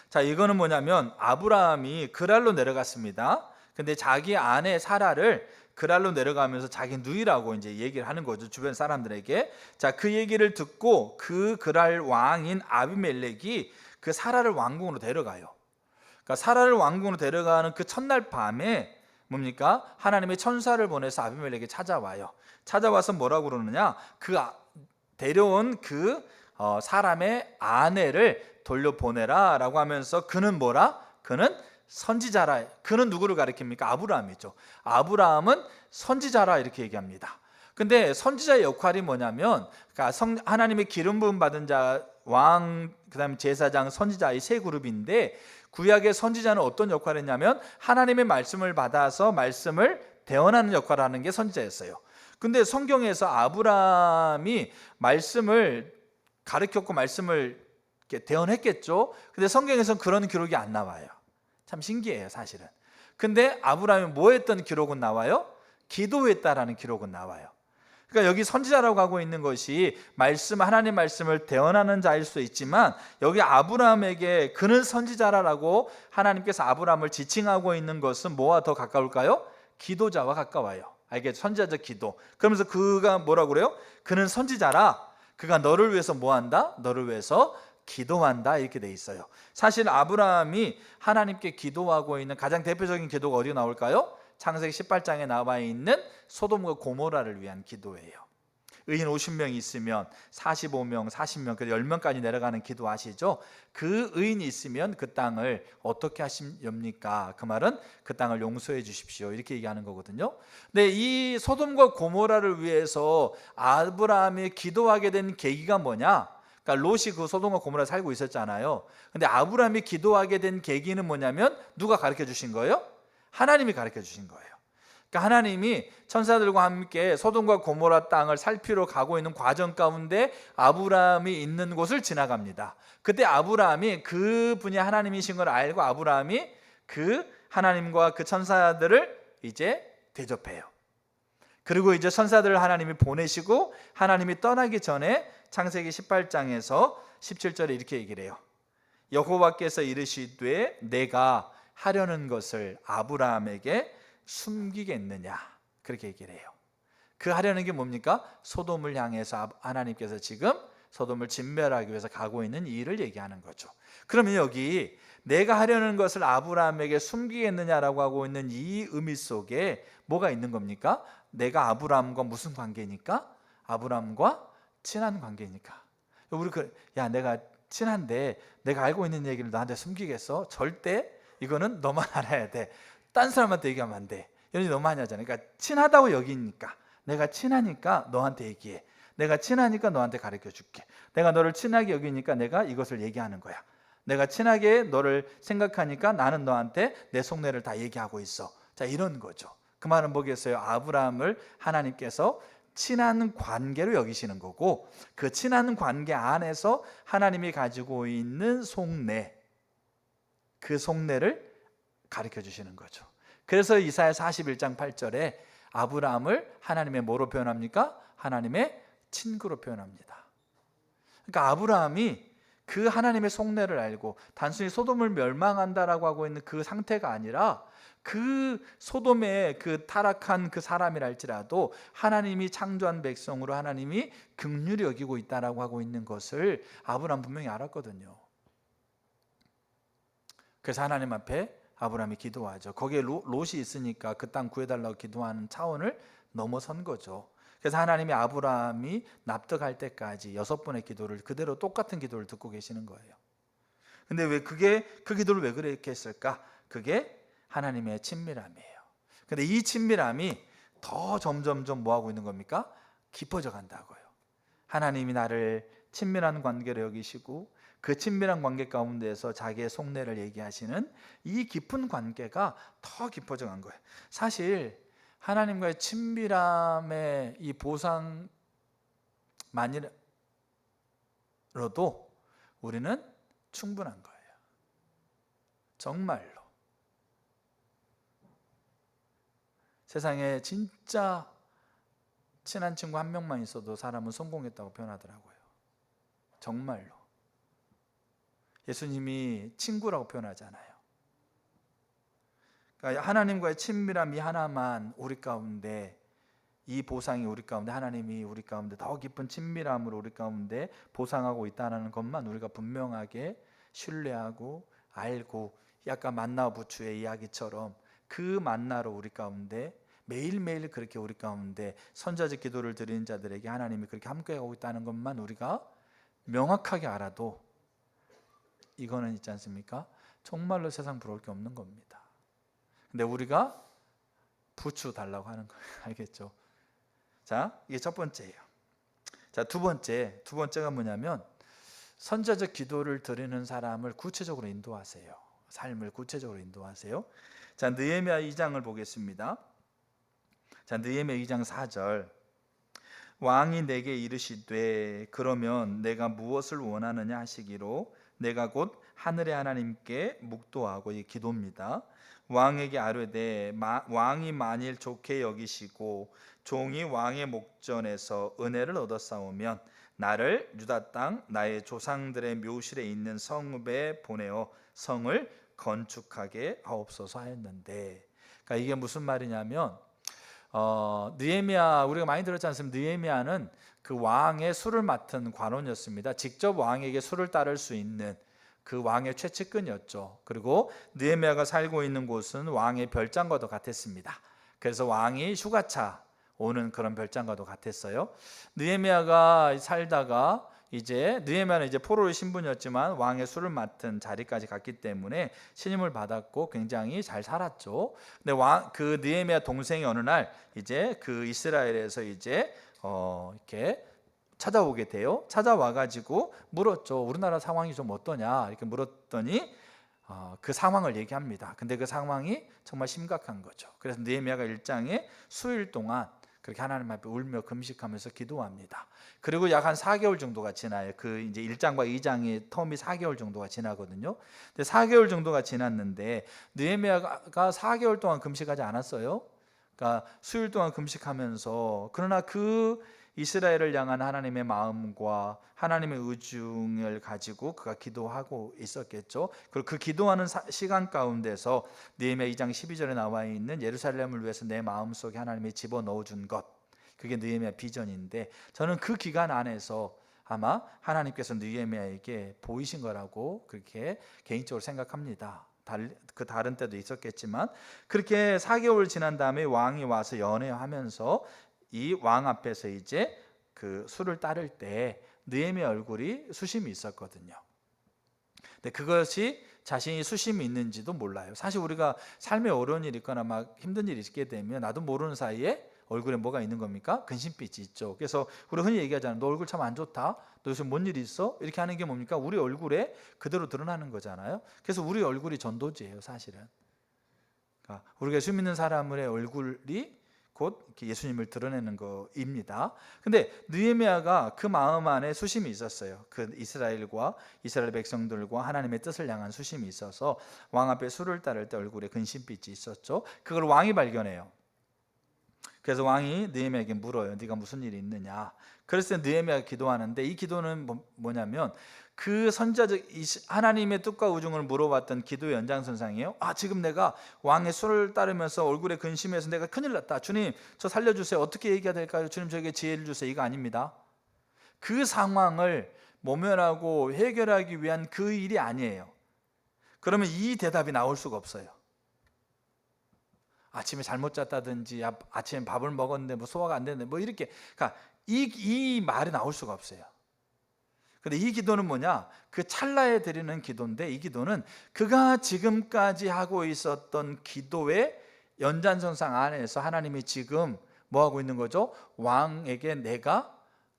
A: 자, 이거는 뭐냐면 아브라함이 그랄로 내려갔습니다. 근데 자기 아내 사라를 그랄로 내려가면서 자기 누이라고 이제 얘기를 하는 거죠, 주변 사람들에게. 자, 그 얘기를 듣고 그 그랄 왕인 아비멜렉이 그 사라를 왕궁으로 데려가요. 그러니까 사라를 왕궁으로 데려가는 그 첫날 밤에 뭡니까? 하나님의 천사를 보내서 아비멜렉에게 찾아와요. 찾아와서 뭐라고 그러느냐? 데려온 그 사람의 아내를 돌려보내라 라고 하면서 그는 뭐라? 그는 선지자라. 그는 누구를 가리킵니까? 아브라함이죠. 아브라함은 선지자라 이렇게 얘기합니다. 근데 선지자의 역할이 뭐냐면 그러니까 하나님의 기름 부음 받은 자, 왕, 그다음에 제사장, 선지자 이 세 그룹인데 구약의 선지자는 어떤 역할을 했냐면 하나님의 말씀을 받아서 말씀을 대언하는 역할을 하는 게 선지자였어요. 근데 성경에서 아브라함이 말씀을 가르쳤고 말씀을 대언했겠죠. 근데 성경에서는 그런 기록이 안 나와요. 참 신기해요, 사실은. 근데 아브라함이 뭐 했던 기록은 나와요? 기도했다라는 기록은 나와요. 그러니까 여기 선지자라고 하고 있는 것이 하나님 말씀을 대언하는 자일 수도 있지만 여기 아브라함에게 그는 선지자라고 하나님께서 아브라함을 지칭하고 있는 것은 뭐와 더 가까울까요? 기도자와 가까워요. 알겠죠? 선지자적 기도. 그러면서 그가 뭐라고 그래요? 그는 선지자라. 그가 너를 위해서 뭐한다? 너를 위해서 기도한다 이렇게 돼 있어요. 사실 아브라함이 하나님께 기도하고 있는 가장 대표적인 기도가 어디 나올까요? 창세기 18장에 나와 있는 소돔과 고모라를 위한 기도예요. 의인 50명 있으면 45명, 40명, 10명까지 내려가는 기도 아시죠? 그 의인이 있으면 그 땅을 어떻게 하십니까? 그 말은 그 땅을 용서해 주십시오 이렇게 얘기하는 거거든요. 근데 이 소돔과 고모라를 위해서 아브라함이 기도하게 된 계기가 뭐냐? 그러니까 롯이 그 소돔과 고모라에 살고 있었잖아요. 근데 아브라함이 기도하게 된 계기는 뭐냐면 누가 가르쳐 주신 거예요? 하나님이 가르쳐 주신 거예요. 그러니까 하나님이 천사들과 함께 소돔과 고모라 땅을 살피러 가고 있는 과정 가운데 아브라함이 있는 곳을 지나갑니다. 그때 아브라함이 그분이 하나님이신 걸 알고 아브라함이 그 하나님과 그 천사들을 이제 대접해요. 그리고 이제 천사들을 하나님이 보내시고 하나님이 떠나기 전에 창세기 18장에서 17절에 이렇게 얘기를 해요. 여호와께서 이르시되 내가 하려는 것을 아브라함에게 숨기겠느냐 그렇게 얘기를 해요. 그 하려는 게 뭡니까? 소돔을 향해서 하나님께서 지금 소돔을 진멸하기 위해서 가고 있는 이 일을 얘기하는 거죠. 그러면 여기 내가 하려는 것을 아브라함에게 숨기겠느냐라고 하고 있는 이 의미 속에 뭐가 있는 겁니까? 내가 아브라함과 무슨 관계니까? 아브라함과 친한 관계니까. 우리 야 내가 친한데 내가 알고 있는 얘기를 나한테 숨기겠어? 절대 이거는 너만 알아야 돼. 딴 사람한테 얘기하면 안 돼. 이런 일 너무 많이 하잖아요. 그러니까 친하다고 여기니까 내가 친하니까 너한테 얘기해. 내가 친하니까 너한테 가르쳐 줄게. 내가 너를 친하게 여기니까 내가 이것을 얘기하는 거야. 내가 친하게 너를 생각하니까 나는 너한테 내 속내를 다 얘기하고 있어. 자, 이런 거죠. 그 말은 뭐겠어요? 아브라함을 하나님께서 친한 관계로 여기시는 거고 그 친한 관계 안에서 하나님이 가지고 있는 속내, 그 속내를 가르쳐 주시는 거죠. 그래서 이사야 41장 8절에 아브라함을 하나님의 뭐로 표현합니까? 하나님의 친구로 표현합니다. 그러니까 아브라함이 그 하나님의 속내를 알고 단순히 소돔을 멸망한다라고 하고 있는 그 상태가 아니라 그 소돔의 그 타락한 그 사람이랄지라도 하나님이 창조한 백성으로 하나님이 긍휼히 여기고 있다라고 하고 있는 것을 아브라함 분명히 알았거든요. 그래서 하나님 앞에 아브라함이 기도하죠. 거기에 롯이 있으니까 그 땅 구해달라고 기도하는 차원을 넘어선 거죠. 그래서 하나님이 아브라함이 납득할 때까지 6번의 기도를 그대로 똑같은 기도를 듣고 계시는 거예요. 근데 왜 그 기도를 왜 그렇게 했을까? 그게 하나님의 친밀함이에요. 근데 이 친밀함이 더 점점점 뭐 하고 있는 겁니까? 깊어져 간다고요. 하나님이 나를 친밀한 관계로 여기시고 그 친밀한 관계 가운데서 자기의 속내를 얘기하시는 이 깊은 관계가 더 깊어져 간 거예요. 사실 하나님과의 친밀함의 이 보상만이라도 우리는 충분한 거예요. 정말로. 세상에 진짜 친한 친구 한 명만 있어도 사람은 성공했다고 표현하더라고요. 정말로. 예수님이 친구라고 표현하잖아요. 그러니까 하나님과의 친밀함 이 하나만 우리 가운데, 이 보상이 우리 가운데, 하나님이 우리 가운데 더 깊은 친밀함으로 우리 가운데 보상하고 있다는 것만 우리가 분명하게 신뢰하고 알고, 약간 만나 부추의 이야기처럼 그 만나로 우리 가운데 매일매일 그렇게 우리 가운데 선자적 기도를 드리는 자들에게 하나님이 그렇게 함께하고 있다는 것만 우리가 명확하게 알아도 이거는 있지 않습니까? 정말로 세상 부러울 게 없는 겁니다. 근데 우리가 부추 달라고 하는 거예요. 알겠죠? 자, 이게 첫 번째예요. 자, 두 번째가 뭐냐면 선자적 기도를 드리는 사람을 구체적으로 인도하세요. 삶을 구체적으로 인도하세요. 자, 느헤미야 2장을 보겠습니다. 자, 느헤미야 2장 4절. 왕이 내게 이르시되 그러면 내가 무엇을 원하느냐 하시기로 내가 곧 하늘의 하나님께 묵도하고, 이 기도입니다. 왕에게 아뢰되 왕이 만일 좋게 여기시고 종이 왕의 목전에서 은혜를 얻었사오면 나를 유다 땅 나의 조상들의 묘실에 있는 성읍에 보내어 성을 건축하게 하옵소서 하였는데, 그러니까 이게 무슨 말이냐면 느헤미야, 우리가 많이 들었지 않습니까? 느헤미야는 그 왕의 술을 맡은 관원이었습니다. 직접 왕에게 술을 따를 수 있는 그 왕의 최측근이었죠. 그리고 느헤미야가 살고 있는 곳은 왕의 별장과도 같았습니다. 그래서 왕이 휴가차 오는 그런 별장과도 같았어요. 느헤미야가 살다가 느헤미야는 이제 포로의 신분이었지만 왕의 술을 맡은 자리까지 갔기 때문에 신임을 받았고 굉장히 잘 살았죠. 근데 그 느헤미야 동생이 어느 날 그 이스라엘에서 이렇게 찾아오게 돼요. 찾아와 가지고 물었죠. 우리나라 상황이 좀 어떠냐 이렇게 물었더니 그 상황을 얘기합니다. 근데 그 상황이 정말 심각한 거죠. 그래서 느헤미야가 1장에 수일 동안 그렇게 하나님 앞에 울며 금식하면서 기도합니다. 그리고 약 한 4개월 정도가 지나요. 그 1장과 2장의 텀이 4개월 정도가 지나거든요. 근데 4개월 정도가 지났는데 느헤미야가 4개월 동안 금식하지 않았어요. 그러니까 수일 동안 금식하면서, 그러나 그 이스라엘을 향한 하나님의 마음과 하나님의 의중을 가지고 그가 기도하고 있었겠죠. 그리고 그 기도하는 시간 가운데서 느헤미야 2장 12절에 나와 있는 예루살렘을 위해서 내 마음속에 하나님이 집어넣어 준 것, 그게 느헤미야 비전인데, 저는 그 기간 안에서 아마 하나님께서 느헤미야에게 보이신 거라고 그렇게 개인적으로 생각합니다. 그 다른 때도 있었겠지만, 그렇게 4개월 지난 다음에 왕이 와서 연회하면서 이 왕 앞에서 그 술을 따를 때 느헤미야 얼굴이 수심이 있었거든요. 근데 그것이 자신이 수심이 있는지도 몰라요. 사실 우리가 삶에 어려운 일이 있거나 막 힘든 일이 있게 되면 나도 모르는 사이에 얼굴에 뭐가 있는 겁니까? 근심빛이 있죠. 그래서 우리 흔히 얘기하잖아요. 너 얼굴 참 안 좋다. 너 요즘 뭔 일이 있어? 이렇게 하는 게 뭡니까? 우리 얼굴에 그대로 드러나는 거잖아요. 그래서 우리 얼굴이 전도지예요, 사실은. 그러니까 우리가 예수 믿는 사람의 얼굴이 곧 예수님을 드러내는 거입니다. 근데 느헤미야가 그 마음 안에 수심이 있었어요. 그 이스라엘과 이스라엘 백성들과 하나님의 뜻을 향한 수심이 있어서 왕 앞에 술을 따를 때 얼굴에 근심빛이 있었죠. 그걸 왕이 발견해요. 그래서 왕이 느헤미야에게 물어요. 네가 무슨 일이 있느냐. 그래서 느헤미야가 기도하는데, 이 기도는 뭐냐면 그 선자적 하나님의 뜻과 의중을 물어봤던 기도의 연장선상이에요. 지금 내가 왕의 술을 따르면서 얼굴에 근심해서 내가 큰일 났다. 주님, 저 살려주세요. 어떻게 얘기해야 될까요? 주님, 저에게 지혜를 주세요. 이거 아닙니다. 그 상황을 모면하고 해결하기 위한 그 일이 아니에요. 그러면 이 대답이 나올 수가 없어요. 아침에 잘못 잤다든지, 아침에 밥을 먹었는데 뭐 소화가 안 됐는데 뭐 이렇게, 그러니까 이 말이 나올 수가 없어요. 근데 이 기도는 뭐냐? 그 찰나에 드리는 기도인데, 이 기도는 그가 지금까지 하고 있었던 기도의 연장선상 안에서 하나님이 지금 뭐 하고 있는 거죠? 왕에게 내가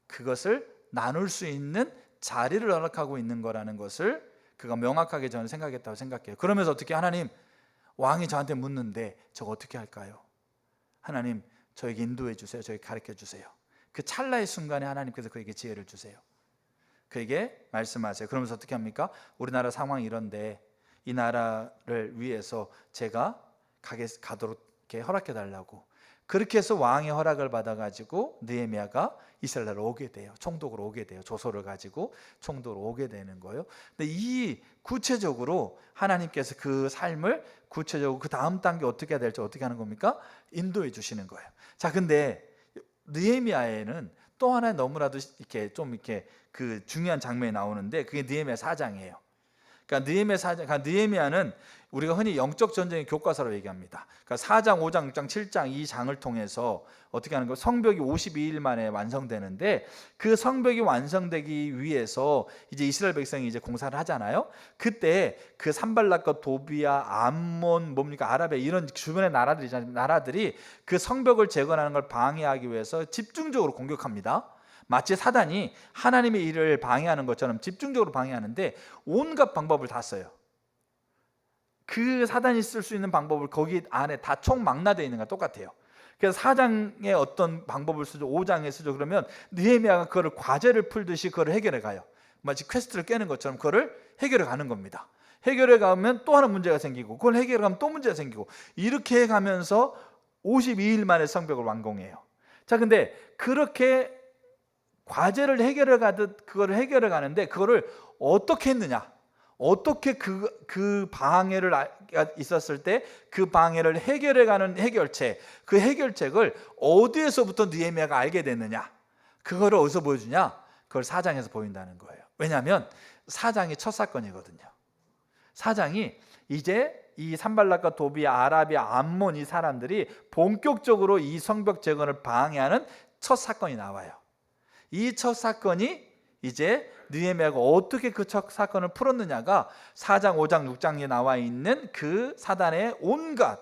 A: 그것을 나눌 수 있는 자리를 허락하고 있는 거라는 것을 그가 명확하게 저는 생각했다고 생각해요. 그러면서 어떻게 하나님, 왕이 저한테 묻는데 저거 어떻게 할까요? 하나님, 저에게 인도해 주세요. 저에게 가르쳐 주세요. 그 찰나의 순간에 하나님께서 그에게 지혜를 주세요. 그에게 말씀하세요. 그러면서 어떻게 합니까? 우리나라 상황이 이런데 이 나라를 위해서 제가 가도록 이렇게 허락해 달라고. 그렇게 해서 왕의 허락을 받아가지고 느헤미야가 이스라엘로 오게 돼요. 총독으로 오게 돼요. 조서를 가지고 총독으로 오게 되는 거예요. 근데 이 구체적으로 하나님께서 그 삶을 구체적으로 그 다음 단계 어떻게 해야 될지 어떻게 하는 겁니까? 인도해 주시는 거예요. 자, 근데 느헤미야에는 또 하나 너무나도 이렇게 좀 이렇게 그 중요한 장면이 나오는데 그게 느헤미야 4장이에요. 그러니까 느헤미야는 우리가 흔히 영적 전쟁의 교과서로 얘기합니다. 그러니까 4장, 5장, 6장, 7장 이 장을 통해서 어떻게 하는 거? 성벽이 52일 만에 완성되는데 그 성벽이 완성되기 위해서 이제 이스라엘 백성이 이제 공사를 하잖아요. 그때 그 산발락과 도비아, 암몬, 뭡니까 아라비아 이런 주변의 나라들이 그 성벽을 재건하는 걸 방해하기 위해서 집중적으로 공격합니다. 마치 사단이 하나님의 일을 방해하는 것처럼 집중적으로 방해하는데 온갖 방법을 다 써요. 그 사단이 쓸 수 있는 방법을 거기 안에 다 총망라되어 있는 거 똑같아요. 그래서 4장에 어떤 방법을 쓰죠, 5장에 쓰죠. 그러면 느헤미야가 그거를 과제를 풀듯이 그거를 해결해 가요. 마치 퀘스트를 깨는 것처럼 그거를 해결해 가는 겁니다. 해결해 가면 또 하나 문제가 생기고 그걸 해결해 가면 또 문제가 생기고 이렇게 가면서 52일 만에 성벽을 완공해요. 자, 근데 그렇게 과제를 해결해 가듯 그거를 해결해 가는데 그거를 어떻게 했느냐? 어떻게 그 방해를 있었을 때 그 방해를 해결해 가는 해결책, 그 해결책을 어디에서부터 느헤미야가 알게 됐느냐? 그거를 어디서 보여주냐? 그걸 4장에서 보인다는 거예요. 왜냐하면 4장이 첫 사건이거든요. 4장이 이제 이 산발락과 도비아, 아라비아, 암몬 이 사람들이 본격적으로 이 성벽 재건을 방해하는 첫 사건이 나와요. 이 첫 사건이 이제 느헤미야가 어떻게 그 첫 사건을 풀었느냐가 4장, 5장, 6장에 나와 있는 그 사단의 온갖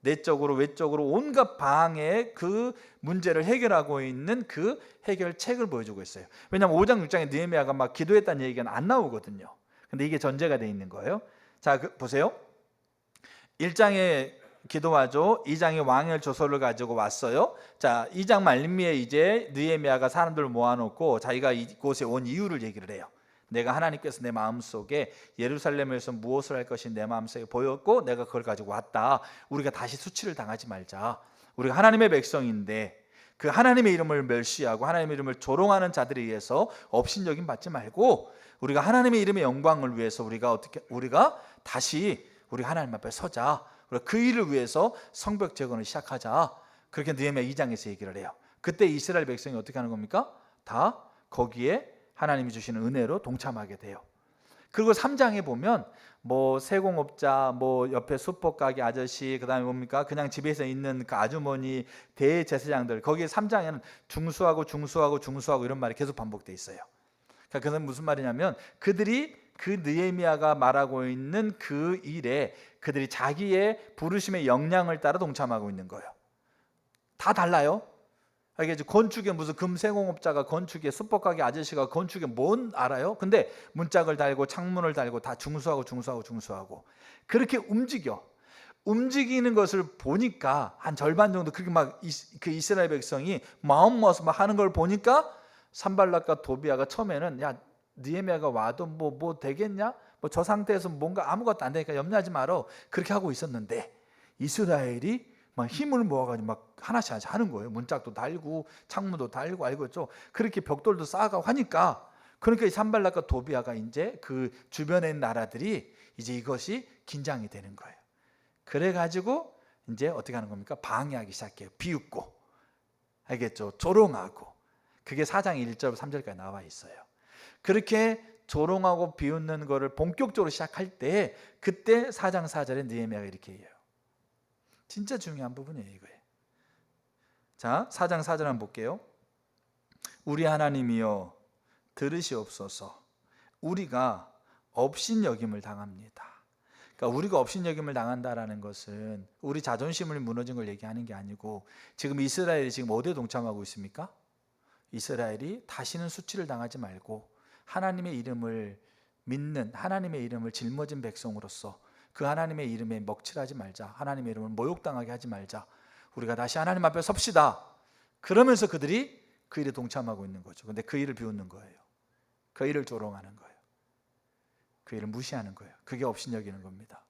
A: 내적으로 외적으로 온갖 방해의 그 문제를 해결하고 있는 그 해결책을 보여주고 있어요. 왜냐하면 5장, 6장에 느헤미야가 막 기도했다는 얘기가 안 나오거든요. 근데 이게 전제가 되어 있는 거예요. 자, 보세요. 1장에 기도하죠. 2장에 왕의 조서를 가지고 왔어요. 자, 2장 말미에 이제 느헤미야가 사람들을 모아놓고 자기가 이곳에 온 이유를 얘기를 해요. 내가 하나님께서 내 마음속에 예루살렘에서 무엇을 할 것이 내 마음속에 보였고 내가 그걸 가지고 왔다. 우리가 다시 수치를 당하지 말자. 우리가 하나님의 백성인데 그 하나님의 이름을 멸시하고 하나님의 이름을 조롱하는 자들에 의해서 업신여김 받지 말고 우리가 하나님의 이름의 영광을 위해서 우리가 다시 우리 하나님 앞에 서자. 그 일을 위해서 성벽 재건을 시작하자. 그렇게 느헤미야 2장에서 얘기를 해요. 그때 이스라엘 백성이 어떻게 하는 겁니까? 다 거기에 하나님이 주시는 은혜로 동참하게 돼요. 그리고 3장에 보면 뭐 세공업자, 뭐 옆에 수포가게 아저씨, 그다음에 뭡니까? 그냥 집에서 있는 그 아주머니, 대제사장들, 거기에 3장에는 중수하고 이런 말이 계속 반복돼 있어요. 그러니까 그것은 무슨 말이냐면 그들이 그 느헤미야가 말하고 있는 그 일에 그들이 자기의 부르심의 역량을 따라 동참하고 있는 거예요. 다 달라요. 이게 건축에 무슨 금세공업자가 건축에, 수법가게 아저씨가 건축에 뭔 알아요? 근데 문짝을 달고 창문을 달고 다 중수하고 그렇게 움직이는 것을 보니까 한 절반 정도 그렇게 막 그 이스라엘 백성이 마음 모아서 막 하는 걸 보니까 산발락과 도비아가 처음에는 야 느헤미야가 와도 뭐 되겠냐? 뭐 저 상태에서 뭔가 아무것도 안 되니까 염려하지 마라. 그렇게 하고 있었는데 이스라엘이 막 힘을 모아가지고 막 하나씩 하는 거예요. 문짝도 달고 창문도 달고 알겠죠? 그렇게 벽돌도 쌓아가고 하니까 그러니까 이 산발락과 도비아가 이제 그 주변에 있는 나라들이 이제 이것이 긴장이 되는 거예요. 그래가지고 이제 어떻게 하는 겁니까? 방해하기 시작해요. 비웃고 알겠죠? 조롱하고 그게 4장 1절 3절까지 나와 있어요. 그렇게 조롱하고 비웃는 거를 본격적으로 시작할 때 그때 4장 4절에 느헤미야가 이렇게 해요. 진짜 중요한 부분이에요 이거예요. 자, 4장 4절 한번 볼게요. 우리 하나님이여 들으시옵소서. 우리가 업신여김을 당합니다. 그러니까 우리가 업신여김을 당한다라는 것은 우리 자존심을 무너진 걸 얘기하는 게 아니고, 지금 이스라엘이 지금 어디에 동참하고 있습니까? 이스라엘이 다시는 수치를 당하지 말고 하나님의 이름을 믿는, 하나님의 이름을 짊어진 백성으로서 그 하나님의 이름에 먹칠하지 말자, 하나님의 이름을 모욕당하게 하지 말자, 우리가 다시 하나님 앞에 섭시다. 그러면서 그들이 그 일에 동참하고 있는 거죠. 근데 그 일을 비웃는 거예요. 그 일을 조롱하는 거예요. 그 일을 무시하는 거예요. 그게 업신여기는 겁니다.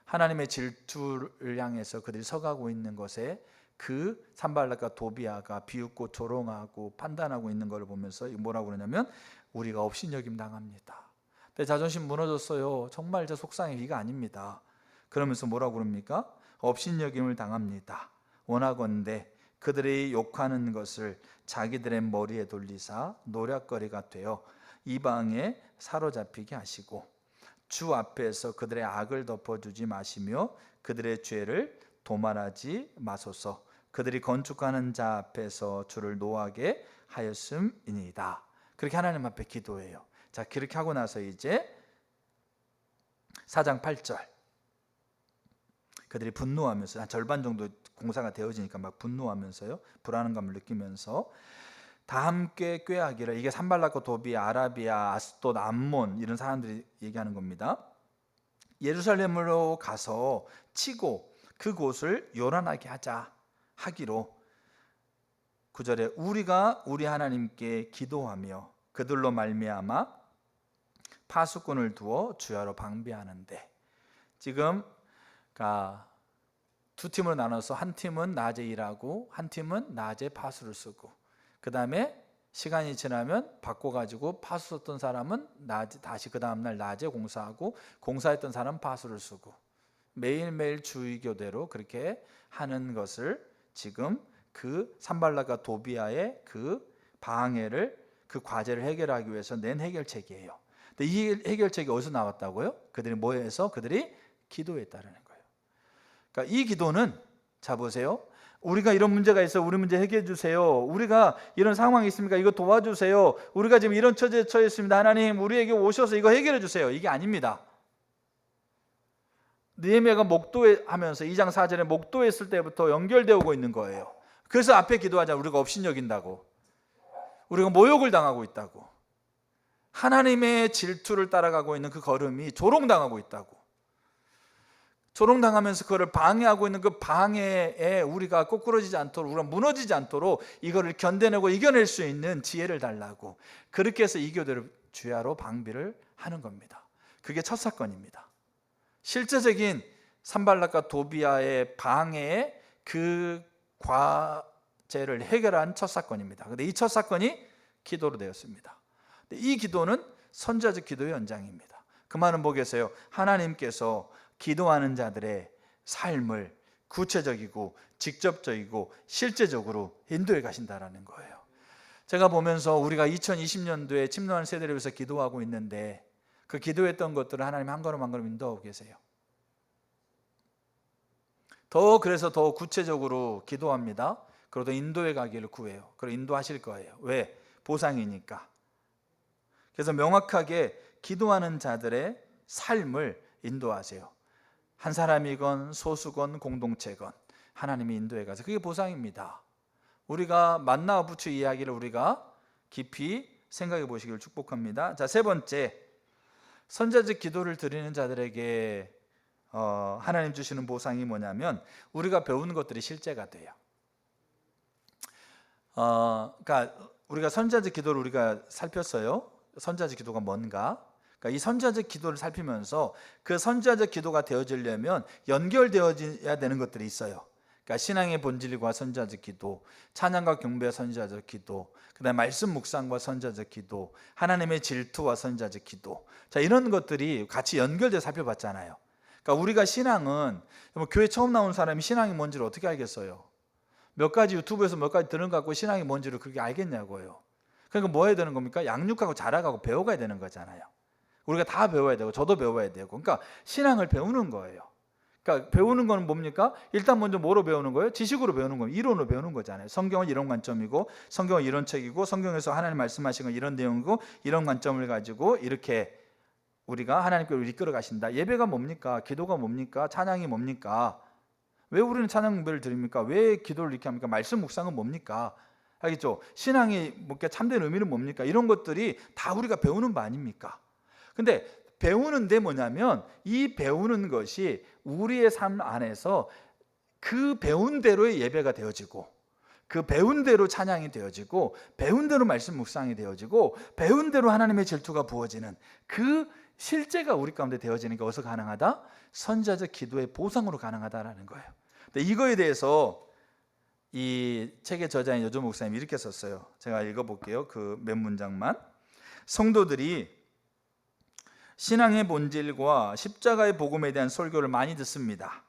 A: 하나님의 질투를 향해서 그들이 서가고 있는 것에 그 산발락과 도비아가 비웃고 조롱하고 판단하고 있는 걸 보면서 뭐라고 그러냐면, 우리가 업신여김 당합니다. 내 자존심 무너졌어요. 정말 저 속상해. 이거 아닙니다. 그러면서 뭐라고 그럽니까? 업신여김을 당합니다. 원하건대 그들이 욕하는 것을 자기들의 머리에 돌리사 노략거리가 되어 이방에 사로잡히게 하시고, 주 앞에서 그들의 악을 덮어주지 마시며 그들의 죄를 도말하지 마소서. 그들이 건축하는 자 앞에서 주를 노하게 하였음이니이다. 그렇게 하나님 앞에 기도해요. 자, 그렇게 하고 나서 이제 4장 8절, 그들이 분노하면서, 한 절반 정도 공사가 되어지니까 막 분노하면서요, 불안감을 느끼면서 다 함께 꾀하기를, 이게 산발락과 도비아, 아라비아, 아스돗, 암몬 이런 사람들이 얘기하는 겁니다. 예루살렘으로 가서 치고 그곳을 요란하게 하자 하기로, 9절에 우리가 우리 하나님께 기도하며 그들로 말미암아 파수꾼을 두어 주야로 방비하는데, 지금 두 팀으로 나눠서 한 팀은 낮에 일하고 한 팀은 낮에 파수를 쓰고, 그 다음에 시간이 지나면 바꿔가지고 파수 썼던 사람은 다시 그 다음날 낮에 공사하고, 공사했던 사람은 파수를 쓰고, 매일매일 주의교대로 그렇게 하는 것을 지금 그 산발락과 도비아의 그 방해를, 그 과제를 해결하기 위해서 낸 해결책이에요. 근데 이 해결책이 어디서 나왔다고요? 그들이 뭐해서? 그들이 기도했다는 거예요. 그러니까 이 기도는, 자 보세요, 우리가 이런 문제가 있어, 우리 문제 해결해 주세요. 우리가 이런 상황이 있습니까? 이거 도와주세요. 우리가 지금 이런 처지에 처해 있습니다. 하나님 우리에게 오셔서 이거 해결해 주세요. 이게 아닙니다. 느헤미야가 목도에 하면서 2장 4절에 목도했을 때부터 연결되어 오고 있는 거예요. 그래서 앞에 기도하자. 우리가 업신여긴다고, 우리가 모욕을 당하고 있다고, 하나님의 질투를 따라가고 있는 그 걸음이 조롱당하고 있다고, 조롱당하면서 그거를 방해하고 있는 그 방해에 우리가 꼬꾸러지지 않도록, 우리가 무너지지 않도록 이거를 견뎌내고 이겨낼 수 있는 지혜를 달라고, 그렇게 해서 이 교대를 주야로 방비를 하는 겁니다. 그게 첫 사건입니다. 실제적인 산발락과 도비아의 방해에 그 과제를 해결한 첫 사건입니다. 그런데 이 첫 사건이 기도로 되었습니다. 이 기도는 선지자적 기도의 연장입니다. 그 말은 뭐겠어요? 하나님께서 기도하는 자들의 삶을 구체적이고 직접적이고 실제적으로 인도해 가신다라는 거예요. 제가 보면서 우리가 2020년도에 침노하는 세대를 위해서 기도하고 있는데, 그 기도했던 것들을 하나님 한 걸음 한 걸음 인도하고 계세요. 그래서 더 구체적으로 기도합니다. 그러다 인도해 가기를 구해요. 그리고 인도하실 거예요. 왜? 보상이니까. 그래서 명확하게 기도하는 자들의 삶을 인도하세요. 한 사람이건 소수건 공동체건 하나님이 인도해 가서, 그게 보상입니다. 우리가 만나와 부추 이야기를 우리가 깊이 생각해 보시기를 축복합니다. 자, 세 번째, 선지자적 기도를 드리는 자들에게 하나님 주시는 보상이 뭐냐면, 우리가 배우는 것들이 실제가 돼요. 그러니까 우리가 선지자적 기도를 우리가 살폈어요. 선지자적 기도가 뭔가? 그러니까 이 선지자적 기도를 살피면서 그 선지자적 기도가 되어지려면 연결되어야 되는 것들이 있어요. 그러니까 신앙의 본질과 선지자적 기도, 찬양과 경배와 선지자적 기도, 그다음에 말씀 묵상과 선지자적 기도, 하나님의 질투와 선지자적 기도. 자, 이런 것들이 같이 연결돼서 살펴봤잖아요. 그러니까 우리가 신앙은, 교회 처음 나온 사람이 신앙이 뭔지를 어떻게 알겠어요? 몇 가지 유튜브에서 몇 가지 들은 것 갖고 신앙이 뭔지를 그렇게 알겠냐고요. 그러니까 뭐 해야 되는 겁니까? 양육하고 자라가고 배워가야 되는 거잖아요. 우리가 다 배워야 되고 저도 배워야 되고, 그러니까 신앙을 배우는 거예요. 그러니까 배우는 거는 뭡니까? 일단 먼저 뭐로 배우는 거예요? 지식으로 배우는 거예요. 이론으로 배우는 거잖아요. 성경은 이런 관점이고, 성경은 이런 책이고, 성경에서 하나님 말씀하신 건 이런 내용이고, 이런 관점을 가지고 이렇게 우리가 하나님께로 이끌어 가신다. 예배가 뭡니까? 기도가 뭡니까? 찬양이 뭡니까? 왜 우리는 찬양 예배를 드립니까? 왜 기도를 이렇게 합니까? 말씀 묵상은 뭡니까? 알겠죠? 신앙이 뭔가 참된 의미는 뭡니까? 이런 것들이 다 우리가 배우는 바 아닙니까? 근데 배우는데 뭐냐면 이 배우는 것이 우리의 삶 안에서 그 배운 대로의 예배가 되어지고, 그 배운 대로 찬양이 되어지고, 배운 대로 말씀 묵상이 되어지고, 배운 대로 하나님의 질투가 부어지는 그 실제가 우리 가운데 되어지는 게 어디서 가능하다? 선자적 기도의 보상으로 가능하다라는 거예요. 근데 이거에 대해서 이 책의 저자인 여조 목사님이 이렇게 썼어요. 제가 읽어볼게요. 그 몇 문장만. 성도들이 신앙의 본질과 십자가의 복음에 대한 설교를 많이 듣습니다.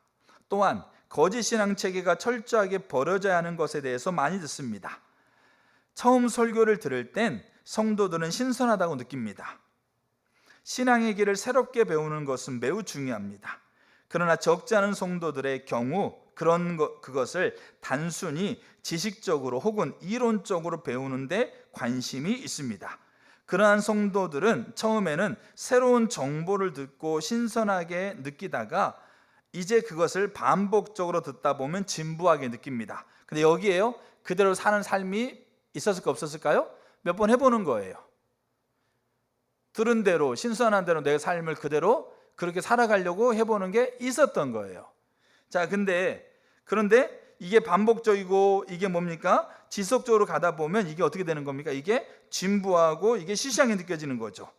A: 또한 거짓 신앙 체계가 철저하게 버려져야 하는 것에 대해서 많이 듣습니다. 처음 설교를 들을 땐 성도들은 신선하다고 느낍니다. 신앙의 길을 새롭게 배우는 것은 매우 중요합니다. 그러나 적지 않은 성도들의 경우 그것을 단순히 지식적으로 혹은 이론적으로 배우는데 관심이 있습니다. 그러한 성도들은 처음에는 새로운 정보를 듣고 신선하게 느끼다가 이제 그것을 반복적으로 듣다 보면 진부하게 느낍니다. 근데 여기에요, 그대로 사는 삶이 있었을까 없었을까요? 몇 번 해보는 거예요. 들은 대로 신선한 대로 내 삶을 그대로 그렇게 살아가려고 해보는 게 있었던 거예요. 자, 그런데 이게 반복적이고 이게 뭡니까? 지속적으로 가다 보면 이게 어떻게 되는 겁니까? 이게 진부하고 이게 시시하게 느껴지는 거죠.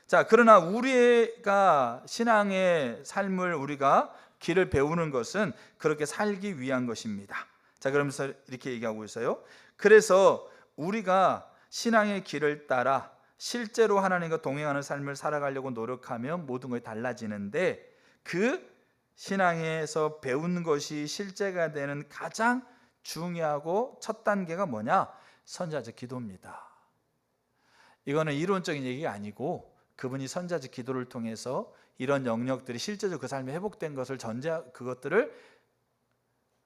A: 자, 그러나 우리가 신앙의 삶을 우리가 길을 배우는 것은 그렇게 살기 위한 것입니다. 자, 그러면서 이렇게 얘기하고 있어요. 그래서 우리가 신앙의 길을 따라 실제로 하나님과 동행하는 삶을 살아가려고 노력하면 모든 것이 달라지는데, 그 신앙에서 배운 것이 실제가 되는 가장 중요하고 첫 단계가 뭐냐? 선자적 기도입니다. 이거는 이론적인 얘기가 아니고 그분이 선자적 기도를 통해서 이런 영역들이 실제적으로 그 삶에 회복된 것을 그것들을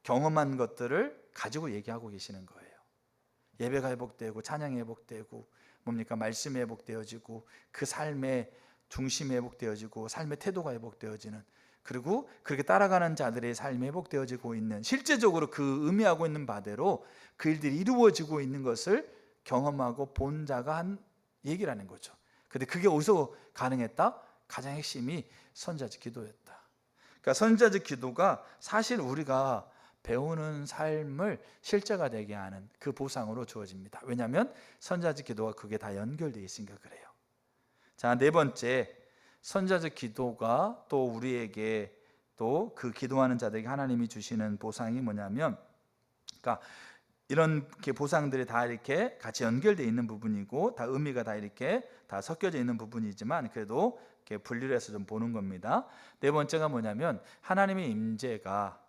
A: 경험한 것들을 가지고 얘기하고 계시는 거예요. 예배가 회복되고 찬양이 회복되고 뭡니까? 말씀이 회복되어지고 그 삶의 중심이 회복되어지고 삶의 태도가 회복되어지는, 그리고 그렇게 따라가는 자들의 삶이 회복되어지고 있는, 실제적으로 그 의미하고 있는 바대로 그 일들이 이루어지고 있는 것을 경험하고 본 자가 한 얘기라는 거죠. 근데 그게 어디서 가능했다? 가장 핵심이 선자적 기도였다. 그러니까 선자적 기도가 사실 우리가 배우는 삶을 실제가 되게 하는 그 보상으로 주어집니다. 왜냐하면 선자적 기도가 그게 다 연결되어 있으니까 그래요. 자, 네 번째, 선자적 기도가 또 우리에게 또 그 기도하는 자들에게 하나님이 주시는 보상이 뭐냐면, 그러니까 이런 보상들이 다 이렇게 같이 연결되어 있는 부분이고 다 의미가 다 이렇게 다 섞여져 있는 부분이지만 그래도 이렇게 분리를 해서 좀 보는 겁니다. 네 번째가 뭐냐면 하나님의 임재가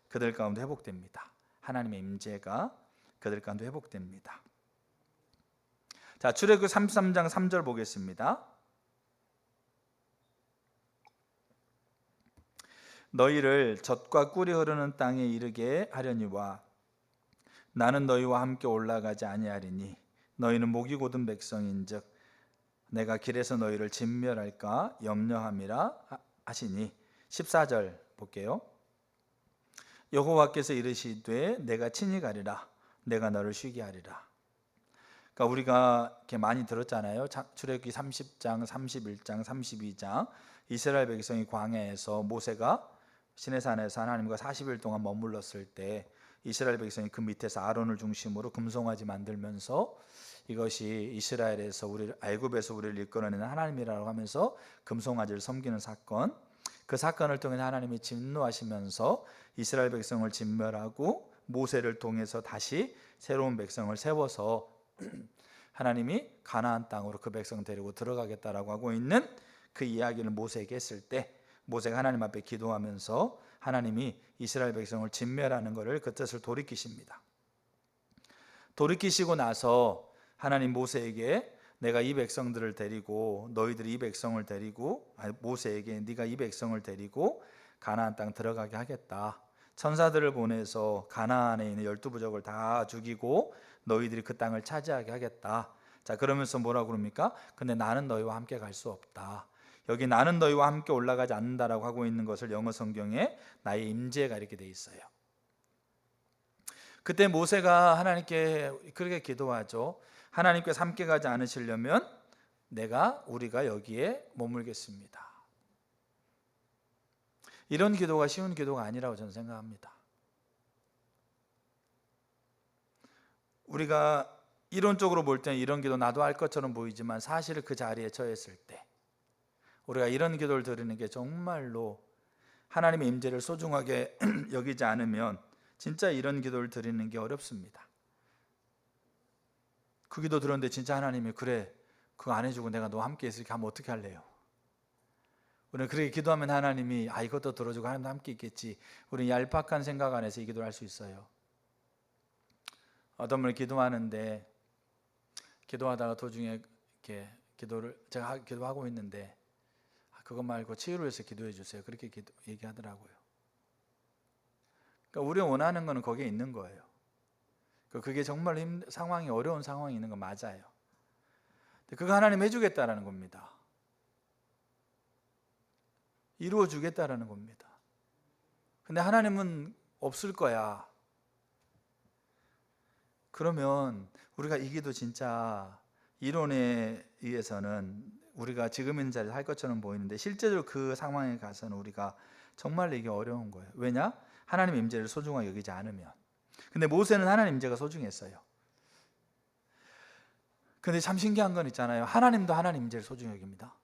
A: 그들 가운데 회복됩니다. 하나님의 임재가 그들 가운데 회복됩니다. 자, 출애굽기 33장 3절 보겠습니다. 너희를 젖과 꿀이 흐르는 땅에 이르게 하려니와 나는 너희와 함께 올라가지 아니하리니 너희는 목이 곧은 백성인즉 내가 길에서 너희를 진멸할까 염려함이라 하시니. 14절 볼게요. 여호와께서 이르시되 내가 친히 가리라 내가 너를 쉬게 하리라. 그러니까 우리가 이렇게 많이 들었잖아요. 출애굽기 30장, 31장, 32장 이스라엘 백성이 광야에서 모세가 시내산에서 하나님과 40일 동안 머물렀을 때 이스라엘 백성이 그 밑에서 아론을 중심으로 금송아지 만들면서 이것이 이스라엘에서 애굽에서 우리를 이끌어내는 하나님이라고 하면서 금송아지를 섬기는 사건, 그 사건을 통해 하나님이 진노하시면서 이스라엘 백성을 진멸하고 모세를 통해서 다시 새로운 백성을 세워서 하나님이 가나안 땅으로 그 백성 데리고 들어가겠다라고 하고 있는 그 이야기를 모세에게 했을 때 모세가 하나님 앞에 기도하면서 하나님이 이스라엘 백성을 진멸하는 것을 그 뜻을 돌이키십니다. 돌이키시고 나서 하나님 모세에게 내가 이 백성들을 데리고 너희들이 이 백성을 데리고 모세에게 네가 이 백성을 데리고 가나안 땅 들어가게 하겠다. 천사들을 보내서 가나안에 있는 12부족을 다 죽이고 너희들이 그 땅을 차지하게 하겠다. 자, 그러면서 뭐라고 그럽니까? 근데 나는 너희와 함께 갈 수 없다. 여기 나는 너희와 함께 올라가지 않는다라고 하고 있는 것을 영어 성경에 나의 임재가 이렇게 돼 있어요. 그때 모세가 하나님께 그렇게 기도하죠. 하나님께서 함께 가지 않으시려면 우리가 여기에 머물겠습니다. 이런 기도가 쉬운 기도가 아니라고 저는 생각합니다. 우리가 이론적으로 볼 때는 이런 기도 나도 할 것처럼 보이지만 사실 그 자리에 처했을 때 우리가 이런 기도를 드리는 게 정말로 하나님의 임재를 소중하게 여기지 않으면 진짜 이런 기도를 드리는 게 어렵습니다. 그 기도 들었는데 진짜 하나님이 그래 그거 안 해주고 내가 너 함께 있을게 하면 어떻게 할래요? 우리는 그렇게 기도하면 하나님이 이것도 들어주고 하나님도 함께 있겠지. 우리는 얄팍한 생각 안에서 이 기도를 할 수 있어요. 어떤 분이 기도하는데 기도하다가 도중에 이렇게 제가 기도하고 있는데 그것 말고 치유를 위해서 기도해 주세요. 그렇게 얘기하더라고요. 그러니까 우리가 원하는 거는 거기에 있는 거예요. 그게 정말 상황이 어려운 상황이 있는 거 맞아요. 그거 하나님 해주겠다라는 겁니다. 이루어 주겠다라는 겁니다. 근데 하나님은 없을 거야. 그러면 우리가 이 기도 진짜 이론에 의해서는 우리가 지금 있는 자리를 할 것처럼 보이는데 실제로 그 상황에 가서는 우리가 정말 이게 어려운 거예요. 왜냐? 하나님의 임재를 소중하게 여기지 않으면. 근데 모세는 하나님 임재가 소중했어요. 근데 참 신기한 건 있잖아요. 하나님도 하나님 임재를 소중히 여깁니다.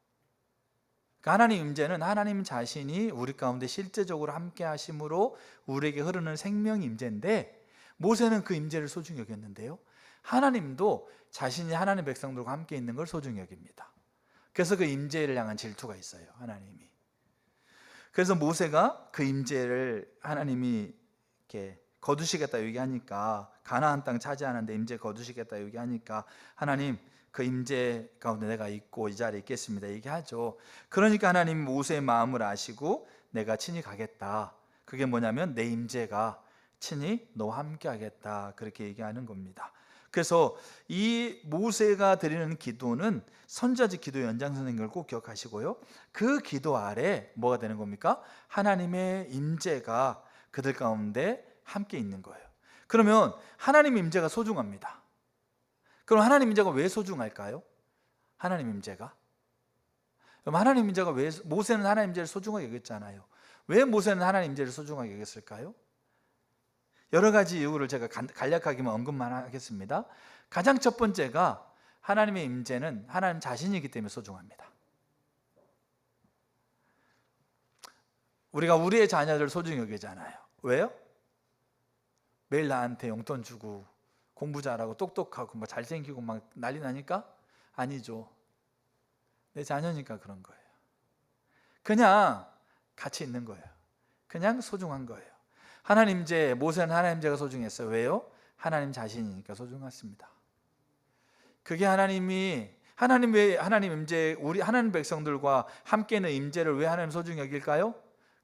A: 그러니까 하나님 임재는 하나님 자신이 우리 가운데 실제적으로 함께 하심으로 우리에게 흐르는 생명 임재인데 모세는 그 임재를 소중히 여겼는데요. 하나님도 자신이 하나님 백성들과 함께 있는 걸 소중히 여깁니다. 그래서 그 임재를 향한 질투가 있어요. 하나님이. 그래서 모세가 그 임재를 하나님이 이렇게 거두시겠다 얘기하니까 가나안 땅 차지하는데 임재 거두시겠다 얘기하니까 하나님 그 임재 가운데 내가 있고 이 자리에 있겠습니다 얘기하죠. 그러니까 하나님 모세의 마음을 아시고 내가 친히 가겠다. 그게 뭐냐면 내 임재가 친히 너와 함께 하겠다 그렇게 얘기하는 겁니다. 그래서 이 모세가 드리는 기도는 선지자적 기도의 연장선인 걸 꼭 기억하시고요. 그 기도 아래 뭐가 되는 겁니까? 하나님의 임재가 그들 가운데 함께 있는 거예요. 그러면 하나님 임재가 소중합니다. 그럼 하나님 임재가 왜 소중할까요? 하나님 임재가? 그럼 하나님 임재가 왜 모세는 하나님 임재를 소중하게 여겼잖아요. 왜 모세는 하나님 임재를 소중하게 여겼을까요? 여러 가지 이유를 제가 간략하게만 언급만 하겠습니다. 가장 첫 번째가 하나님의 임재는 하나님 자신이기 때문에 소중합니다. 우리가 우리의 자녀들 소중히 여기잖아요. 왜요? 매일 나한테 용돈 주고 공부 잘하고 똑똑하고 뭐 잘생기고 막 난리 나니까? 아니죠. 내 자녀니까 그런 거예요. 그냥 같이 있는 거예요. 그냥 소중한 거예요. 하나님 임재, 모세는 하나님 임재가 소중했어요. 왜요? 하나님 자신이니까 소중했습니다. 그게 하나님 임재, 우리 하나님 백성들과 함께 있는 임재를 왜 하나님 소중히 여길까요?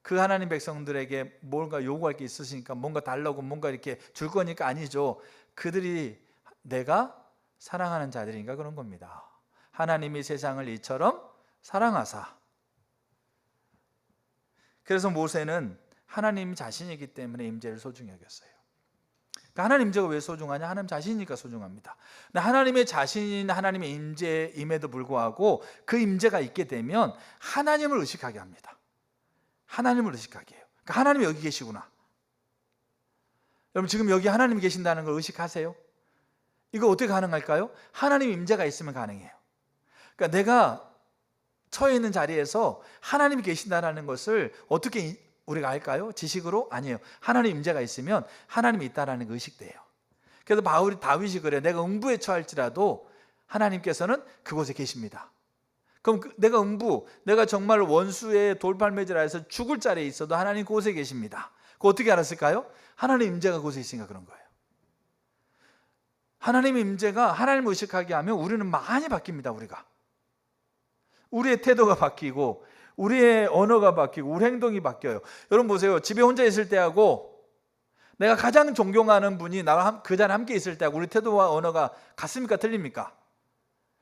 A: 그 하나님 백성들에게 뭔가 요구할 게 있으시니까 뭔가 달라고 뭔가 이렇게 줄 거니까 아니죠. 그들이 내가 사랑하는 자들이니까 그런 겁니다. 하나님이 세상을 이처럼 사랑하사. 그래서 모세는 하나님 자신이기 때문에 임재를 소중히 여겼어요. 그러니까 하나님 임재가 왜 소중하냐? 하나님 자신이니까 소중합니다. 하나님의 자신인 하나님의 임재임에도 불구하고 그 임재가 있게 되면 하나님을 의식하게 합니다. 하나님을 의식하게 해요. 그러니까 하나님이 여기 계시구나. 여러분 지금 여기 하나님이 계신다는 걸 의식하세요? 이거 어떻게 가능할까요? 하나님 임재가 있으면 가능해요. 그러니까 내가 처해 있는 자리에서 하나님이 계신다는 것을 어떻게 우리가 알까요? 지식으로? 아니에요. 하나님 임재가 있으면 하나님이 있다는 게 의식돼요. 그래서 다윗이 그래요. 내가 음부에 처할지라도 하나님께서는 그곳에 계십니다. 그럼 내가 정말 원수의 돌팔매질하여서 죽을 자리에 있어도 하나님 그곳에 계십니다. 그거 어떻게 알았을까요? 하나님 임재가 그곳에 있으니까 그런 거예요. 하나님의 임재가 하나님을 의식하게 하면 우리는 많이 바뀝니다. 우리의 태도가 바뀌고 우리의 언어가 바뀌고 우리 행동이 바뀌어요. 여러분 보세요. 집에 혼자 있을 때하고 내가 가장 존경하는 분이 나와 그 자리에 함께 있을 때하고 우리 태도와 언어가 같습니까? 틀립니까?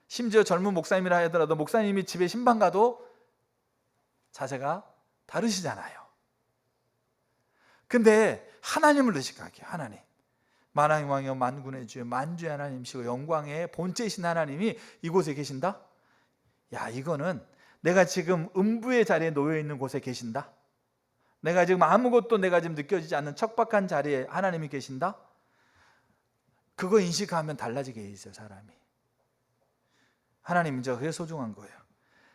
A: 심지어 젊은 목사님이라 하더라도 목사님이 집에 신방 가도 자세가 다르시잖아요. 근데 하나님을 의식하게, 하나님, 만왕의 왕이여 만군의 주여 만주의 하나님이시고 영광의 본체이신 하나님이 이곳에 계신다? 야, 이거는 내가 지금 음부의 자리에 놓여 있는 곳에 계신다? 내가 지금 아무것도 내가 지금 느껴지지 않는 척박한 자리에 하나님이 계신다? 그거 인식하면 달라지게 있어요, 사람이. 하나님 임재가 그게 소중한 거예요.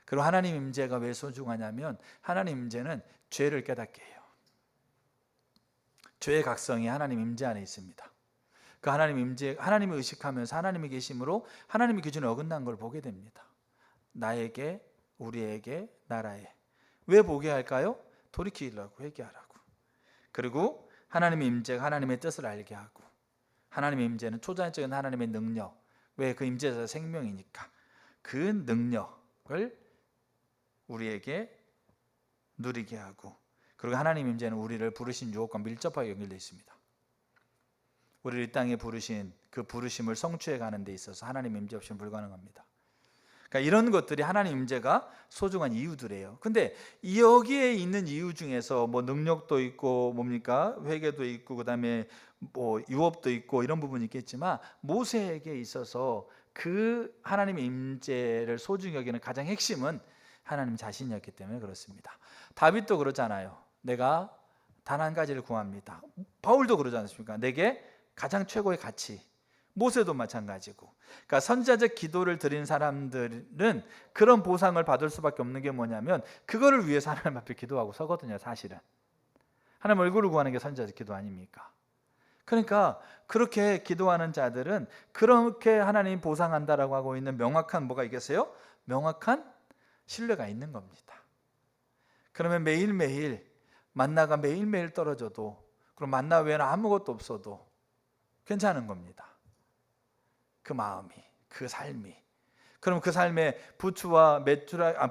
A: 그리고 하나님 임재가 왜 소중하냐면 하나님 임재는 죄를 깨닫게 해요. 죄의 각성이 하나님 임재 안에 있습니다. 그 하나님 임재, 하나님을 의식하면서 하나님의 계심으로 하나님의 기준을 어긋난 걸 보게 됩니다. 나에게, 우리에게, 나라에. 왜 보게 할까요? 돌이키려고, 회개하라고. 그리고 하나님의 임재가 하나님의 뜻을 알게 하고, 하나님의 임재는 초자연적인 하나님의 능력, 왜 그 임재에서 생명이니까 그 능력을 우리에게 누리게 하고, 그리고 하나님 임재는 우리를 부르신 유혹과 밀접하게 연결되어 있습니다. 우리를 이 땅에 부르신 그 부르심을 성취해 가는 데 있어서 하나님 임재 없이는 불가능합니다. 그러니까 이런 것들이 하나님 임재가 소중한 이유들이에요. 근데 여기에 있는 이유 중에서 뭐 능력도 있고 뭡니까? 회개도 있고 그다음에 뭐 유업도 있고 이런 부분이 있겠지만 모세에게 있어서 그 하나님의 임재를 소중히 여기는 가장 핵심은 하나님 자신이었기 때문에 그렇습니다. 다윗도 그러잖아요. 내가 단 한 가지를 구합니다. 바울도 그러지 않습니까? 내게 가장 최고의 가치. 모세도 마찬가지고. 그러니까 선지자적 기도를 드린 사람들은 그런 보상을 받을 수밖에 없는 게 뭐냐면 그거를 위해서 하나님 앞에 기도하고 서거든요, 사실은. 하나님 얼굴을 구하는 게 선지자적 기도 아닙니까? 그러니까 그렇게 기도하는 자들은 그렇게 하나님 보상한다라고 하고 있는 명확한 뭐가 있겠어요? 명확한 신뢰가 있는 겁니다. 그러면 매일매일 만나가 매일매일 떨어져도, 그럼 만나 외에는 아무것도 없어도 괜찮은 겁니다. 그 마음이, 그 삶이. 그럼 그 삶에 부추와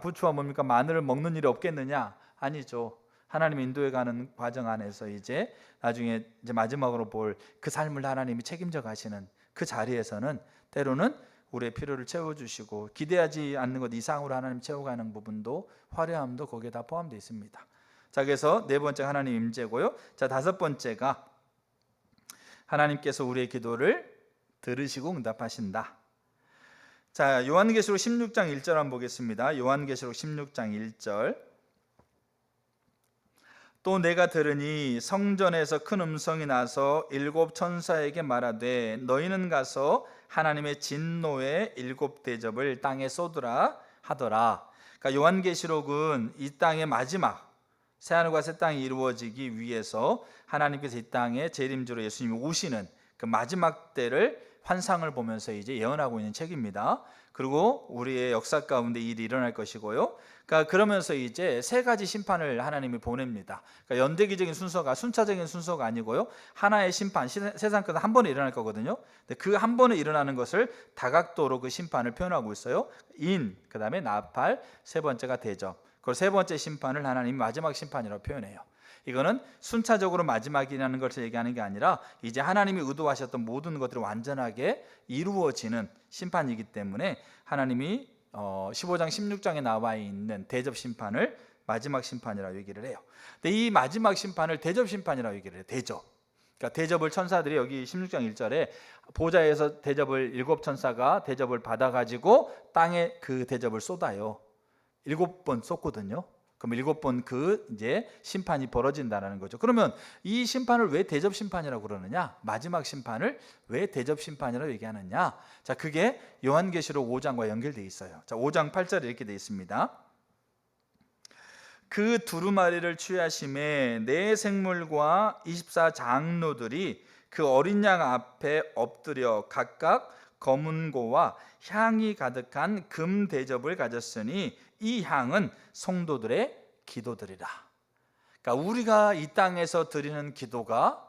A: 부추와 뭡니까? 마늘을 먹는 일이 없겠느냐? 아니죠. 하나님 인도해 가는 과정 안에서 이제 나중에 이제 마지막으로 볼 그 삶을 하나님이 책임져 가시는 그 자리에서는 때로는 우리의 필요를 채워주시고 기대하지 않는 것 이상으로 하나님 채워가는 부분도, 화려함도 거기에 다 포함되어 있습니다. 자, 그래서 네 번째 하나님 임재고요. 자, 다섯 번째가 하나님께서 우리의 기도를 들으시고 응답하신다. 자, 요한계시록 16장 1절 한번 보겠습니다. 요한계시록 16장 1절. 또 내가 들으니 성전에서 큰 음성이 나서 일곱 천사에게 말하되 너희는 가서 하나님의 진노의 일곱 대접을 땅에 쏟으라 하더라. 그러니까 요한계시록은 이 땅의 마지막 새하늘과 새 땅이 이루어지기 위해서 하나님께서 이 땅에 재림주로 예수님이 오시는 그 마지막 때를 환상을 보면서 이제 예언하고 있는 책입니다. 그리고 우리의 역사 가운데 일이 일어날 것이고요. 그러니까 그러면서 이제 세 가지 심판을 하나님이 보냅니다. 그러니까 연대기적인 순서가, 순차적인 순서가 아니고요. 하나의 심판, 세상 끝에 한 번에 일어날 거거든요. 근데 그 한 번에 일어나는 것을 다각도로 그 심판을 표현하고 있어요. 그 다음에 나팔, 세 번째가 대접. 그리고 세 번째 심판을 하나님이 마지막 심판이라고 표현해요. 이거는 순차적으로 마지막이라는 것을 얘기하는 게 아니라 이제 하나님이 의도하셨던 모든 것들이 완전하게 이루어지는 심판이기 때문에 하나님이 15장 16장에 나와 있는 대접 심판을 마지막 심판이라고 얘기를 해요. 근데 이 마지막 심판을 대접 심판이라고 얘기를 해요. 대접. 그러니까 대접을 천사들이 여기 16장 1절에 보좌에서 대접을 일곱 천사가 대접을 받아가지고 땅에 그 대접을 쏟아요. 7번 쏟거든요. 그럼 7번 그 이제 심판이 벌어진다는 거죠. 그러면 이 심판을 왜 대접 심판이라고 그러느냐? 마지막 심판을 왜 대접 심판이라고 얘기하느냐? 자, 그게 요한계시록 5장과 연결되어 있어요. 자, 5장 8절에 이렇게 되어 있습니다. 그 두루마리를 취하심에 네 생물과 24장로들이 그 어린 양 앞에 엎드려 각각 검은고와 향이 가득한 금 대접을 가졌으니 이 향은 성도들의 기도들이라. 그러니까 우리가 이 땅에서 드리는 기도가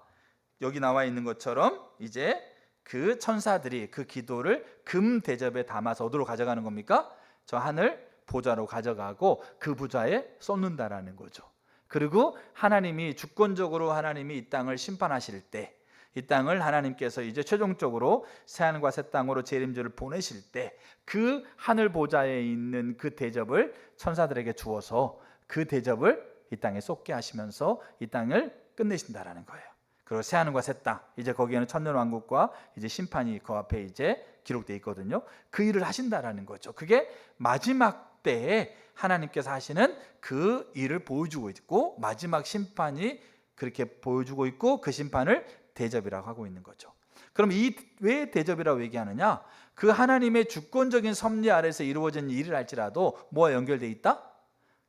A: 여기 나와 있는 것처럼 이제 그 천사들이 그 기도를 금 대접에 담아서 어디로 가져가는 겁니까? 저 하늘 보좌로 가져가고 그 보좌에 쏟는다라는 거죠. 그리고 하나님이 주권적으로 하나님이 이 땅을 심판하실 때, 이 땅을 하나님께서 이제 최종적으로 새하늘과 새 땅으로 재림주를 보내실 때 그 하늘 보좌에 있는 그 대접을 천사들에게 주어서 그 대접을 이 땅에 쏟게 하시면서 이 땅을 끝내신다라는 거예요. 그리고 새 하늘과 새 땅, 이제 거기에는 천년 왕국과 이제 심판이 그 앞에 이제 기록되어 있거든요. 그 일을 하신다라는 거죠. 그게 마지막 때에 하나님께서 하시는 그 일을 보여주고 있고, 마지막 심판이 그렇게 보여주고 있고, 그 심판을 대접이라고 하고 있는 거죠. 그럼 이 왜 대접이라고 얘기하느냐? 그 하나님의 주권적인 섭리 아래서 이루어진 일을 할지라도 뭐와 연결되어 있다?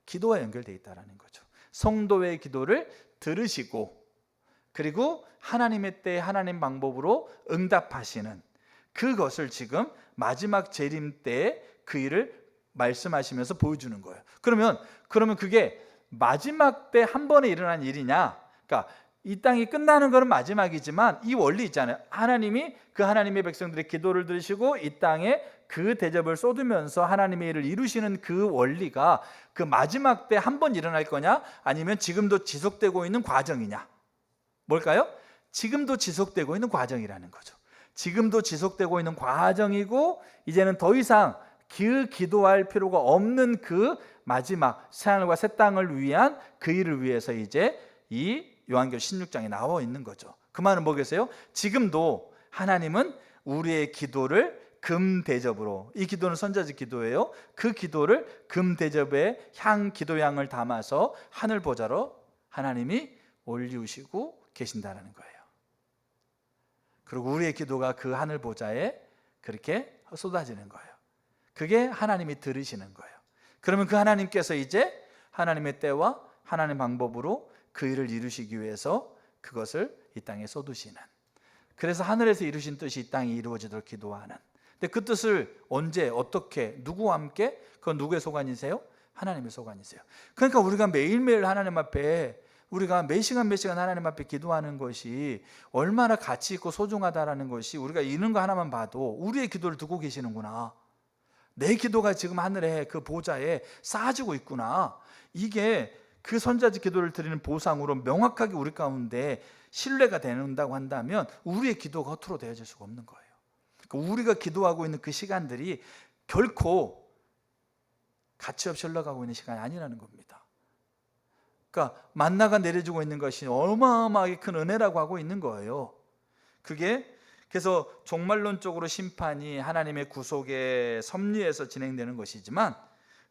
A: 기도와 연결되어 있다라는 거죠. 성도의 기도를 들으시고, 그리고 하나님의 때에 하나님 방법으로 응답하시는 그것을 지금 마지막 재림 때에 그 일을 말씀하시면서 보여주는 거예요. 그러면 그게 마지막 때 한 번에 일어난 일이냐? 그러니까 이 땅이 끝나는 것은 마지막이지만 이 원리 있잖아요. 하나님이 그 하나님의 백성들의 기도를 들으시고 이 땅에 그 대접을 쏟으면서 하나님의 일을 이루시는 그 원리가 그 마지막 때 한 번 일어날 거냐? 아니면 지금도 지속되고 있는 과정이냐? 뭘까요? 지금도 지속되고 있는 과정이라는 거죠. 지금도 지속되고 있는 과정이고, 이제는 더 이상 그 기도할 필요가 없는 그 마지막 새하늘과 새 땅을 위한 그 일을 위해서 이제 이 요한계시록 16장에 나와 있는 거죠. 그 말은 뭐겠어요? 지금도 하나님은 우리의 기도를 금 대접으로, 이 기도는 선자적 기도예요. 그 기도를 금 대접에 기도향을 담아서 하늘 보좌로 하나님이 올리우시고 계신다는 거예요. 그리고 우리의 기도가 그 하늘 보좌에 그렇게 쏟아지는 거예요. 그게 하나님이 들으시는 거예요. 그러면 그 하나님께서 이제 하나님의 때와 하나님의 방법으로 그 일을 이루시기 위해서 그것을 이 땅에 쏟으시는, 그래서 하늘에서 이루신 뜻이 이 땅에 이루어지도록 기도하는. 근데 그 뜻을 언제, 어떻게, 누구와 함께? 그건 누구의 소관이세요? 하나님의 소관이세요. 그러니까 우리가 매일매일 하나님 앞에, 우리가 몇 시간 하나님 앞에 기도하는 것이 얼마나 가치 있고 소중하다라는 것이, 우리가 이런 거 하나만 봐도 우리의 기도를 듣고 계시는구나, 내 기도가 지금 하늘에 그 보좌에 쌓아지고 있구나, 이게 그 선자적 기도를 드리는 보상으로 명확하게 우리 가운데 신뢰가 된다고 한다면 우리의 기도가 허투루 되어질 수가 없는 거예요. 그러니까 우리가 기도하고 있는 그 시간들이 결코 가치 없이 흘러가고 있는 시간이 아니라는 겁니다. 그러니까 만나가 내려주고 있는 것이 어마어마하게 큰 은혜라고 하고 있는 거예요. 그게 그래서 종말론적으로 심판이 하나님의 구속의 섭리에서 진행되는 것이지만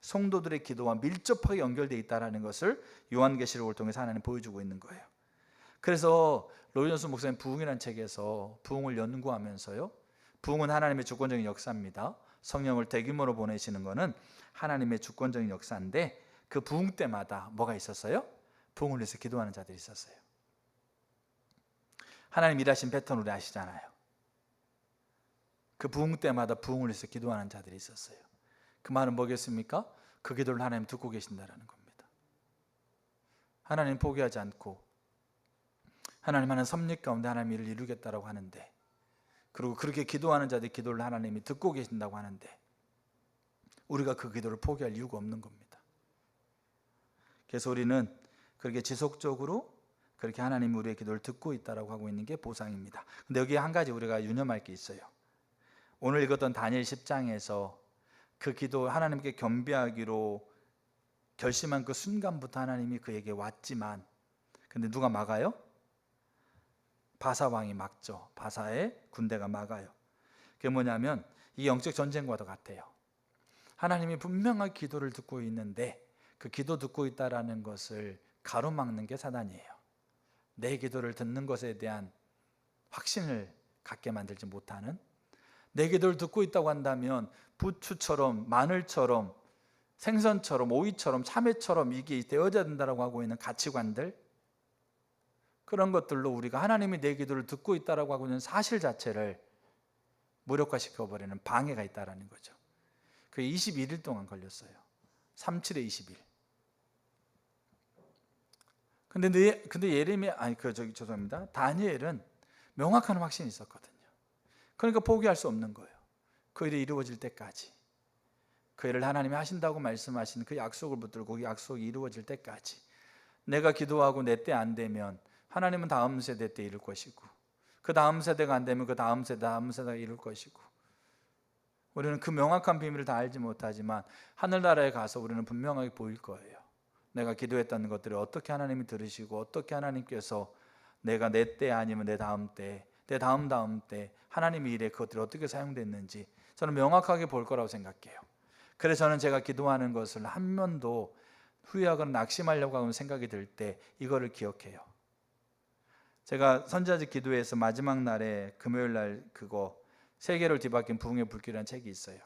A: 성도들의 기도와 밀접하게 연결되어 있다는 것을 요한계시록을 통해서 하나님 보여주고 있는 거예요. 그래서 로이존스 목사님 부흥이라는 책에서 부흥을 연구하면서요, 부흥은 하나님의 주권적인 역사입니다. 성령을 대규모로 보내시는 것은 하나님의 주권적인 역사인데, 그 부흥 때마다 뭐가 있었어요? 부흥을 위해서 기도하는 자들이 있었어요. 하나님 일하신 패턴 우리 아시잖아요. 그 부흥 때마다 부흥을 위해서 기도하는 자들이 있었어요. 그 말은 뭐겠습니까? 그 기도를 하나님 듣고 계신다는 겁니다. 하나님 포기하지 않고 하나님 하는 섭리 가운데 하나님 일을 이루겠다라고 하는데, 그리고 그렇게 기도하는 자들 기도를 하나님이 듣고 계신다고 하는데 우리가 그 기도를 포기할 이유가 없는 겁니다. 그래서 우리는 그렇게 지속적으로 그렇게 하나님이 우리의 기도를 듣고 있다라고 하고 있는 게 보상입니다. 근데 여기에 한 가지 우리가 유념할 게 있어요. 오늘 읽었던 다니엘 10장에서 그 기도 하나님께 겸비하기로 결심한 그 순간부터 하나님이 그에게 왔지만, 근데 누가 막아요? 바사 왕이 막죠. 바사의 군대가 막아요. 그게 뭐냐면 이 영적 전쟁과도 같아요. 하나님이 분명하게 기도를 듣고 있는데 그 기도 듣고 있다라는 것을 가로막는 게 사단이에요. 내 기도를 듣는 것에 대한 확신을 갖게 만들지 못하는, 내 기도를 듣고 있다고 한다면 부추처럼 마늘처럼 생선처럼 오이처럼 참외처럼 이게 되어져야 된다고 하고 있는 가치관들, 그런 것들로 우리가 하나님이 내 기도를 듣고 있다고 하고 있는 사실 자체를 무력화시켜버리는 방해가 있다는 거죠. 그게 21일 동안 걸렸어요. 37에 20일. 근데 죄송합니다. 다니엘은 명확한 확신이 있었거든요. 그러니까 포기할 수 없는 거예요. 그 일이 이루어질 때까지, 그 일을 하나님이 하신다고 말씀하신 그 약속을 붙들고 그 약속이 이루어질 때까지, 내가 기도하고 내 때 안 되면 하나님은 다음 세대 때 이룰 것이고, 그 다음 세대가 안 되면 그 다음 세대가 이룰 것이고, 우리는 그 명확한 비밀을 다 알지 못하지만 하늘나라에 가서 우리는 분명하게 보일 거예요. 내가 기도했던 것들을 어떻게 하나님이 들으시고 어떻게 하나님께서 내가 내 때 아니면 내 다음 때, 내 다음 때 하나님의 일에 그것들이 어떻게 사용됐는지 저는 명확하게 볼 거라고 생각해요. 그래서 저는 제가 기도하는 것을 한 번도 후회하거나 낙심하려고 하는 생각이 들 때 이거를 기억해요. 제가 선지자직 기도에서 마지막 날에 금요일 날 그거 세계를 뒤바뀐 부흥의 불길이라는 책이 있어요.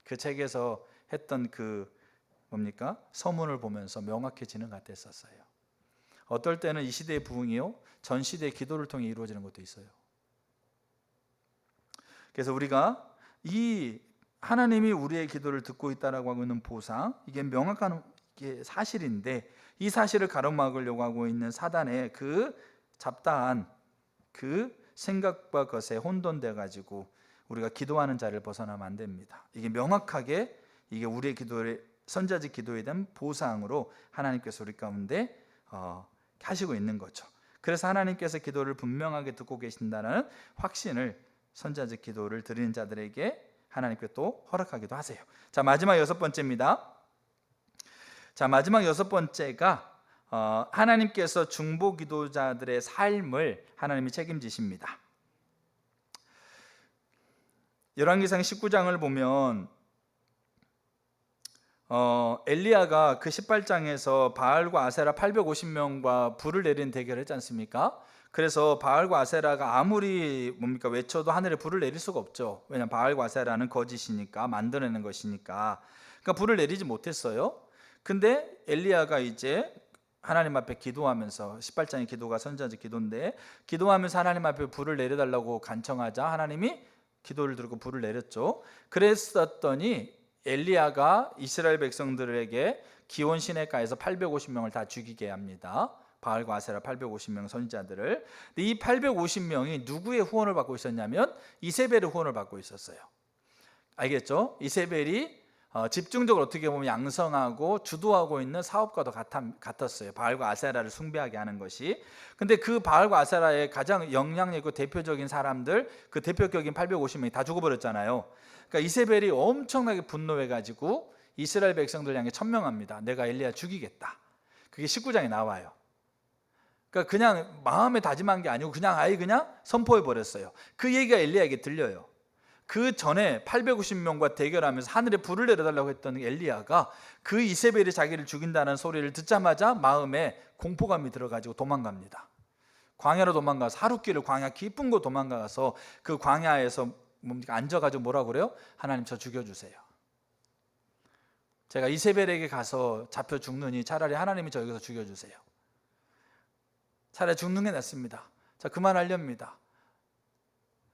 A: 그 책에서 했던 그 뭡니까? 서문을 보면서 명확해지는 것 같았었어요. 어떨 때는 이 시대의 부흥이요 전 시대의 기도를 통해 이루어지는 것도 있어요. 그래서 우리가 이 하나님이 우리의 기도를 듣고 있다라고 하고 있는 보상, 이게 명확한 게 사실인데 이 사실을 가로막으려고 하고 있는 사단의 그 잡다한 그 생각과 것에 혼돈돼 가지고 우리가 기도하는 자리를 벗어나면 안 됩니다. 이게 명확하게 이게 우리의 기도를 선지자직 기도에 대한 보상으로 하나님께서 우리 가운데 하시고 있는 거죠. 그래서 하나님께서 기도를 분명하게 듣고 계신다는 확신을 선지자직 기도를 드리는 자들에게 하나님께 또 허락하기도 하세요. 자, 마지막 6번째입니다. 자, 마지막 6번째가 하나님께서 중보 기도자들의 삶을 하나님이 책임지십니다. 열왕기상 19장을 보면 엘리야가 그 18장에서 바알과 아세라 850명과 불을 내리는 대결을 했지 않습니까? 그래서 바알과 아세라가 아무리 외쳐도 하늘에 불을 내릴 수가 없죠. 왜냐하면 바알과 아세라는 거짓이니까, 만들어내는 것이니까. 그러니까 불을 내리지 못했어요. 근데 엘리야가 이제 하나님 앞에 기도하면서 18장의 기도가 선지자적 기도인데 기도하면서 하나님 앞에 불을 내려달라고 간청하자 하나님이 기도를 들고 불을 내렸죠. 그랬었더니 엘리야가 이스라엘 백성들에게 기온 시내가에서 850명을 다 죽이게 합니다. 바알과 아세라 850명 선지자들을. 이 850명이 누구의 후원을 받고 있었냐면 이세벨의 후원을 받고 있었어요. 알겠죠? 이세벨이 집중적으로 어떻게 보면 양성하고 주도하고 있는 사업과도 같았어요. 바알과 아세라를 숭배하게 하는 것이. 근데 그 바알과 아세라의 가장 영향력 있고 대표적인 사람들, 그 대표격인 850명이 다 죽어버렸잖아요. 그러니까 이세벨이 엄청나게 분노해가지고 이스라엘 백성들 향해 천명합니다. 내가 엘리야 죽이겠다. 그게 19장에 나와요. 그러니까 그냥 마음에 다짐한 게 아니고 그냥 아예 그냥 선포해버렸어요. 그 얘기가 엘리야에게 들려요. 그 전에 850명과 대결하면서 하늘에 불을 내려달라고 했던 엘리야가 그 이세벨이 자기를 죽인다는 소리를 듣자마자 마음에 공포감이 들어가지고 도망갑니다. 광야로 도망가서 하룻길을 광야 깊은 곳 도망가서 그 광야에서 앉아가지고 뭐라고 그래요? 하나님 저 죽여주세요. 제가 이세벨에게 가서 잡혀 죽느니 차라리 하나님이 저 여기서 죽여주세요. 차라리 죽는 게 낫습니다. 자, 그만하렵니다.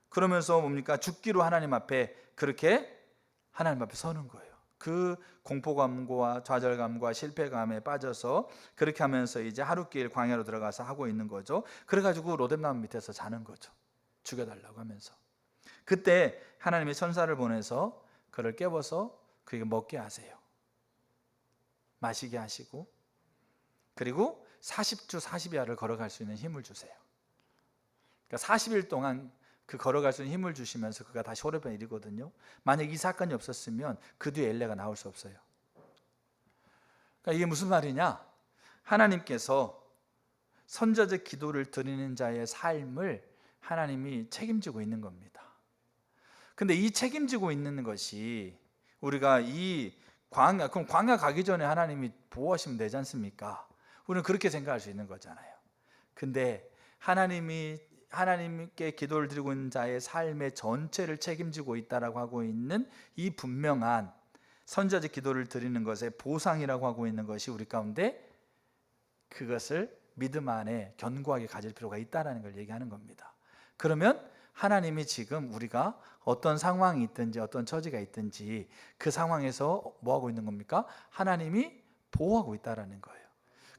A: 그러면서 죽기로 하나님 앞에 그렇게 하나님 앞에 서는 거예요. 그 공포감과 좌절감과 실패감에 빠져서 그렇게 하면서 이제 하룻길 광야로 들어가서 하고 있는 거죠. 그래가지고 로뎀나무 밑에서 자는 거죠. 죽여달라고 하면서. 그때 하나님이 천사를 보내서 그를 깨워서 그에게 먹게 하세요. 마시게 하시고 그리고 40주 40야를 걸어갈 수 있는 힘을 주세요. 그러니까 40일 동안 그 걸어갈 수 있는 힘을 주시면서 그가 다시 호렙에 이르거든요. 만약 이 사건이 없었으면 그 뒤에 엘리야가 나올 수 없어요. 그러니까 이게 무슨 말이냐? 하나님께서 선지자적 기도를 드리는 자의 삶을 하나님이 책임지고 있는 겁니다. 근데 이 책임지고 있는 것이 우리가 이 그럼 광야 가기 전에 하나님이 보호하시면 되지 않습니까? 우리는 그렇게 생각할 수 있는 거잖아요. 근데 하나님께 기도를 드리고 있는 자의 삶의 전체를 책임지고 있다라고 하고 있는 이 분명한 선지자적 기도를 드리는 것의 보상이라고 하고 있는 것이 우리 가운데 그것을 믿음 안에 견고하게 가질 필요가 있다라는 걸 얘기하는 겁니다. 그러면 하나님이 지금 우리가 어떤 상황이 있든지 어떤 처지가 있든지 그 상황에서 뭐 하고 있는 겁니까? 하나님이 보호하고 있다라는 거예요.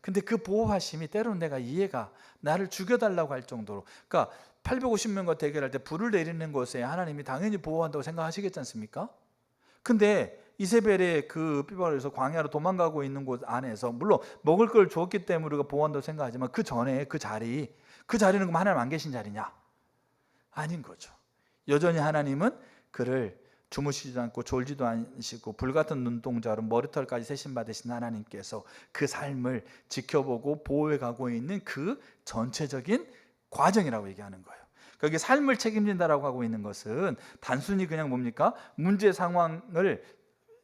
A: 근데 그 보호하심이 때로는 내가 이해가 나를 죽여달라고 할 정도로, 그러니까 850명과 대결할 때 불을 내리는 것에 하나님이 당연히 보호한다고 생각하시겠지 않습니까? 근데 이세벨의 그 삐발에서 광야로 도망가고 있는 곳 안에서 물론 먹을 걸 주었기 때문에 우리가 보호한다고 생각하지만 그 전에 그 자리는 그럼 하나님 안 계신 자리냐? 아닌 거죠. 여전히 하나님은 그를 주무시지도 않고 졸지도 않으시고 불같은 눈동자로 머리털까지 세심 받으신 하나님께서 그 삶을 지켜보고 보호해 가고 있는 그 전체적인 과정이라고 얘기하는 거예요. 거기 삶을 책임진다라고 하고 있는 것은 단순히 그냥 뭡니까? 문제 상황을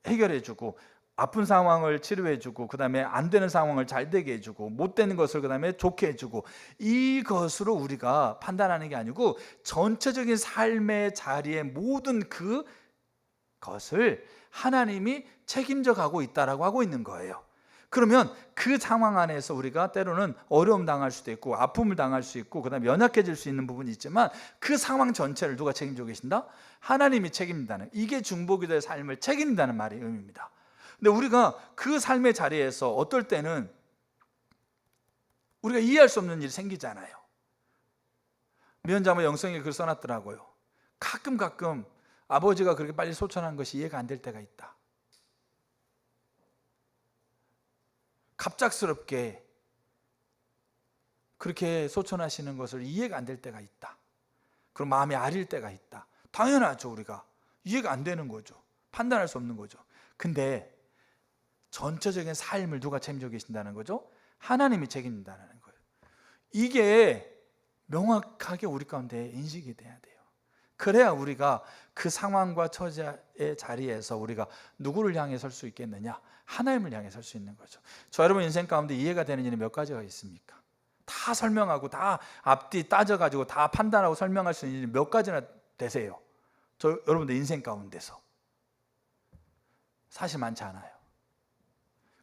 A: 해결해주고 아픈 상황을 치료해주고 그 다음에 안 되는 상황을 잘 되게 해주고 못 되는 것을 그 다음에 좋게 해주고 이것으로 우리가 판단하는 게 아니고 전체적인 삶의 자리의 모든 그것을 하나님이 책임져 가고 있다라고 하고 있는 거예요. 그러면 그 상황 안에서 우리가 때로는 어려움 당할 수도 있고 아픔을 당할 수 있고 그 다음에 연약해질 수 있는 부분이 있지만 그 상황 전체를 누가 책임지고 계신다? 하나님이 책임진다는, 이게 중보기도의 삶을 책임진다는 말의 의미입니다. 근데 우리가 그 삶의 자리에서 어떨 때는 우리가 이해할 수 없는 일이 생기잖아요. 미연자모 영성에 글 써놨더라고요. 가끔 아버지가 그렇게 빨리 소천한 것이 이해가 안 될 때가 있다. 갑작스럽게 그렇게 소천하시는 것을 이해가 안 될 때가 있다. 그럼 마음이 아릴 때가 있다. 당연하죠. 우리가 이해가 안 되는 거죠. 판단할 수 없는 거죠. 근데 전체적인 삶을 누가 책임지고 계신다는 거죠? 하나님이 책임진다는 거예요. 이게 명확하게 우리 가운데 인식이 돼야 돼요. 그래야 우리가 그 상황과 처지의 자리에서 우리가 누구를 향해 설 수 있겠느냐? 하나님을 향해 설 수 있는 거죠. 저 여러분 인생 가운데 이해가 되는 일이 몇 가지가 있습니까? 다 설명하고 다 앞뒤 따져가지고 다 판단하고 설명할 수 있는 일이 몇 가지나 되세요? 저 여러분들 인생 가운데서 사실 많지 않아요.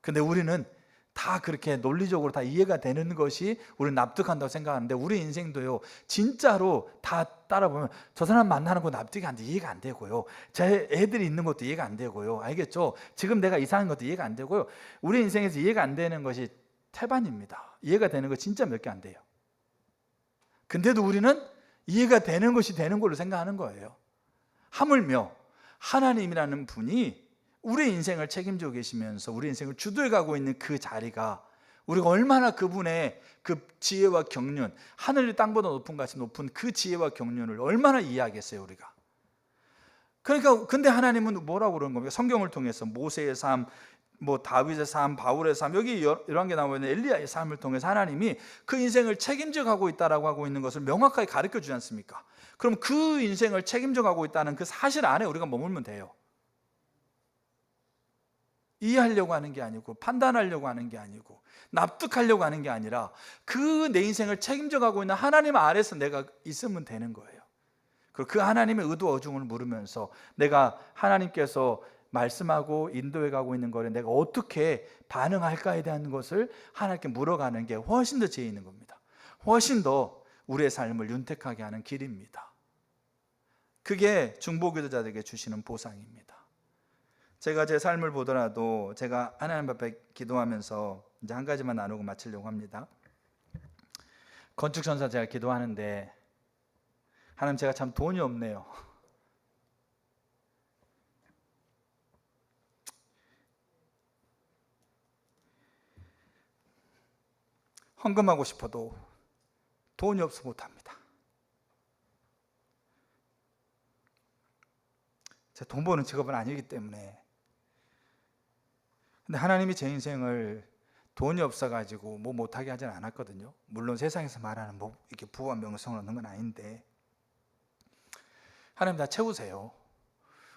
A: 근데 우리는 다 그렇게 논리적으로 다 이해가 되는 것이 우리는 납득한다고 생각하는데 우리 인생도요, 진짜로 다 따라보면 저 사람 만나는 거 납득이 안 돼, 이해가 안 되고요, 제 애들이 있는 것도 이해가 안 되고요, 알겠죠? 지금 내가 이상한 것도 이해가 안 되고요. 우리 인생에서 이해가 안 되는 것이 태반입니다. 이해가 되는 거 진짜 몇 개 안 돼요. 근데도 우리는 이해가 되는 것이 되는 걸로 생각하는 거예요. 하물며 하나님이라는 분이 우리 인생을 책임지고 계시면서 우리 인생을 주도해 가고 있는 그 자리가 우리가 얼마나 그분의 그 지혜와 경륜, 하늘이 땅보다 높은 같이 높은 그 지혜와 경륜을 얼마나 이해하겠어요 우리가. 그러니까 근데 하나님은 뭐라고 그러는 겁니까? 성경을 통해서 모세의 삶, 뭐 다윗의 삶, 바울의 삶, 여기 이런 게 나오는 엘리야의 삶을 통해서 하나님이 그 인생을 책임져 가고 있다라고 하고 있는 것을 명확하게 가르쳐 주지 않습니까? 그럼 그 인생을 책임져 가고 있다는 그 사실 안에 우리가 머물면 돼요. 이해하려고 하는 게 아니고 판단하려고 하는 게 아니고 납득하려고 하는 게 아니라 그 내 인생을 책임져 가고 있는 하나님 아래서 내가 있으면 되는 거예요. 그리고 그 하나님의 의도 어중을 물으면서 내가 하나님께서 말씀하고 인도해 가고 있는 거를 내가 어떻게 반응할까에 대한 것을 하나님께 물어가는 게 훨씬 더 지혜 있는 겁니다. 훨씬 더 우리의 삶을 윤택하게 하는 길입니다. 그게 중보기도자들에게 주시는 보상입니다. 제가 제 삶을 보더라도 제가 하나님 앞에 기도하면서 이제 한 가지만 나누고 마치려고 합니다. 건축천사 제가 기도하는데 하나님, 제가 참 돈이 없네요. 헌금하고 싶어도 돈이 없어 못합니다. 제가 돈 버는 직업은 아니기 때문에. 근데 하나님이 제 인생을 돈이 없어가지고 뭐 못하게 하진 않았거든요. 물론 세상에서 말하는 뭐 이렇게 부와 명성을 얻는 건 아닌데 하나님 다 채우세요.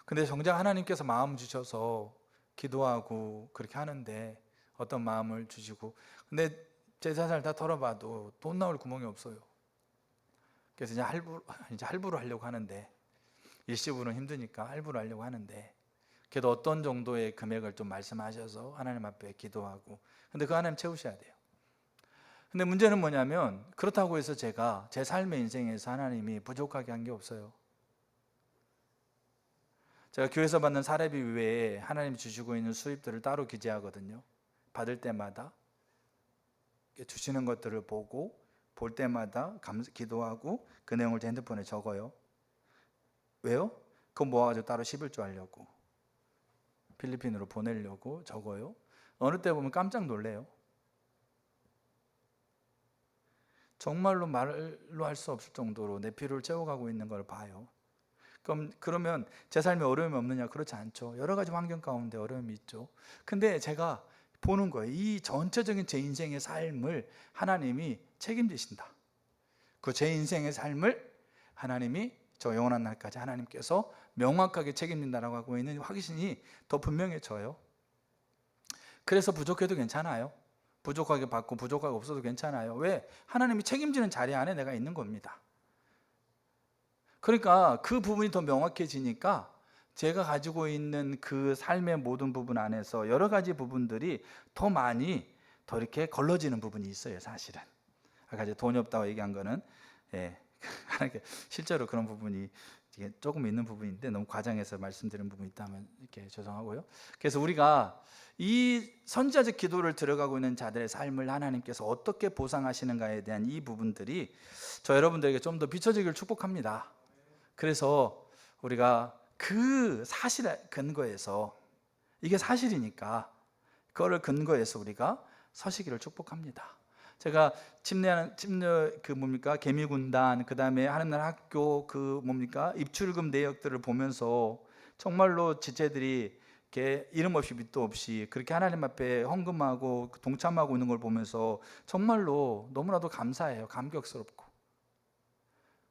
A: 근데 정작 하나님께서 마음 주셔서 기도하고 그렇게 하는데 어떤 마음을 주시고, 근데 제 자산을 다 털어봐도 돈 나올 구멍이 없어요. 그래서 이제 할부로 하려고 하는데, 일시불은 힘드니까 할부로 하려고 하는데, 그래도 어떤 정도의 금액을 좀 말씀하셔서 하나님 앞에 기도하고, 근데 그 하나님 채우셔야 돼요. 근데 문제는 뭐냐면, 그렇다고 해서 제가 제 삶의 인생에서 하나님이 부족하게 한 게 없어요. 제가 교회에서 받는 사례비 외에 하나님이 주시고 있는 수입들을 따로 기재하거든요. 받을 때마다 주시는 것들을 보고 볼 때마다 기도하고 그 내용을 제 핸드폰에 적어요. 왜요? 그거 모아가지고 따로 11조 하려고, 필리핀으로 보내려고 적어요. 어느 때 보면 깜짝 놀래요. 정말로 말로 할 수 없을 정도로 내 필요를 채워가고 있는 걸 봐요.
B: 그러면 제 삶에 어려움이 없느냐? 그렇지 않죠. 여러 가지 환경 가운데 어려움이 있죠. 근데 제가 보는 거예요. 이 전체적인 제 인생의 삶을 하나님이 책임지신다. 그 제 인생의 삶을 하나님이 저 영원한 날까지 하나님께서 명확하게 책임진다라고 하고 있는 확신이 더 분명해져요. 그래서 부족해도 괜찮아요. 부족하게 받고 부족하게 없어도 괜찮아요. 왜? 하나님이 책임지는 자리 안에 내가 있는 겁니다. 그러니까 그 부분이 더 명확해지니까 제가 가지고 있는 그 삶의 모든 부분 안에서 여러 가지 부분들이 더 많이 더 이렇게 걸러지는 부분이 있어요. 사실은 아까 이제 돈이 없다고 얘기한 거는 실제로 그런 부분이 조금 있는 부분인데 너무 과장해서 말씀드린 부분이 있다면 이렇게 죄송하고요. 그래서 우리가 이 선지자적 기도를 들어가고 있는 자들의 삶을 하나님께서 어떻게 보상하시는가에 대한 이 부분들이 저 여러분들에게 좀 더 비춰지기를 축복합니다. 그래서 우리가 그 사실에 근거해서, 이게 사실이니까 그거를 근거해서 우리가 서시기를 축복합니다. 제가 침례 그 뭡니까 개미군단, 그 다음에 하늘날 학교 그 뭡니까 입출금 내역들을 보면서 정말로 지체들이 이렇게 이름 없이 밑도 없이 그렇게 하나님 앞에 헌금하고 동참하고 있는 걸 보면서 정말로 너무나도 감사해요. 감격스럽고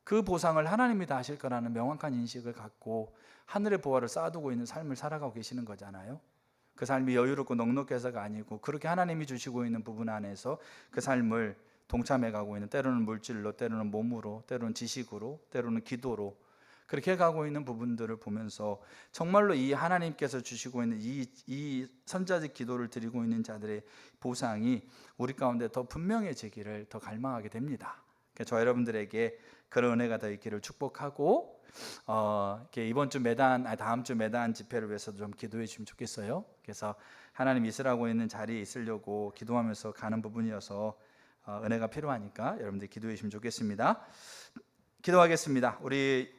B: 그 보상을 하나님이 다 하실 거라는 명확한 인식을 갖고 하늘의 보화를 쌓아두고 있는 삶을 살아가고 계시는 거잖아요. 그 삶이 여유롭고 넉넉해서가 아니고 그렇게 하나님이 주시고 있는 부분 안에서 그 삶을 동참해 가고 있는, 때로는 물질로, 때로는 몸으로, 때로는 지식으로, 때로는 기도로 그렇게 가고 있는 부분들을 보면서 정말로 이 하나님께서 주시고 있는 이 선자적 기도를 드리고 있는 자들의 보상이 우리 가운데 더 분명해지기를 더 갈망하게 됩니다. 저 여러분들에게 그런 은혜가 더 있기를 축복하고 이렇게 이번 주 매단, 다음 주 매단 집회를 위해서도 좀 기도해 주시면 좋겠어요. 그래서 하나님 있으라고 있는 자리에 있으려고 기도하면서 가는 부분이어서 은혜가 필요하니까 여러분들 기도해 주시면 좋겠습니다. 기도하겠습니다. 우리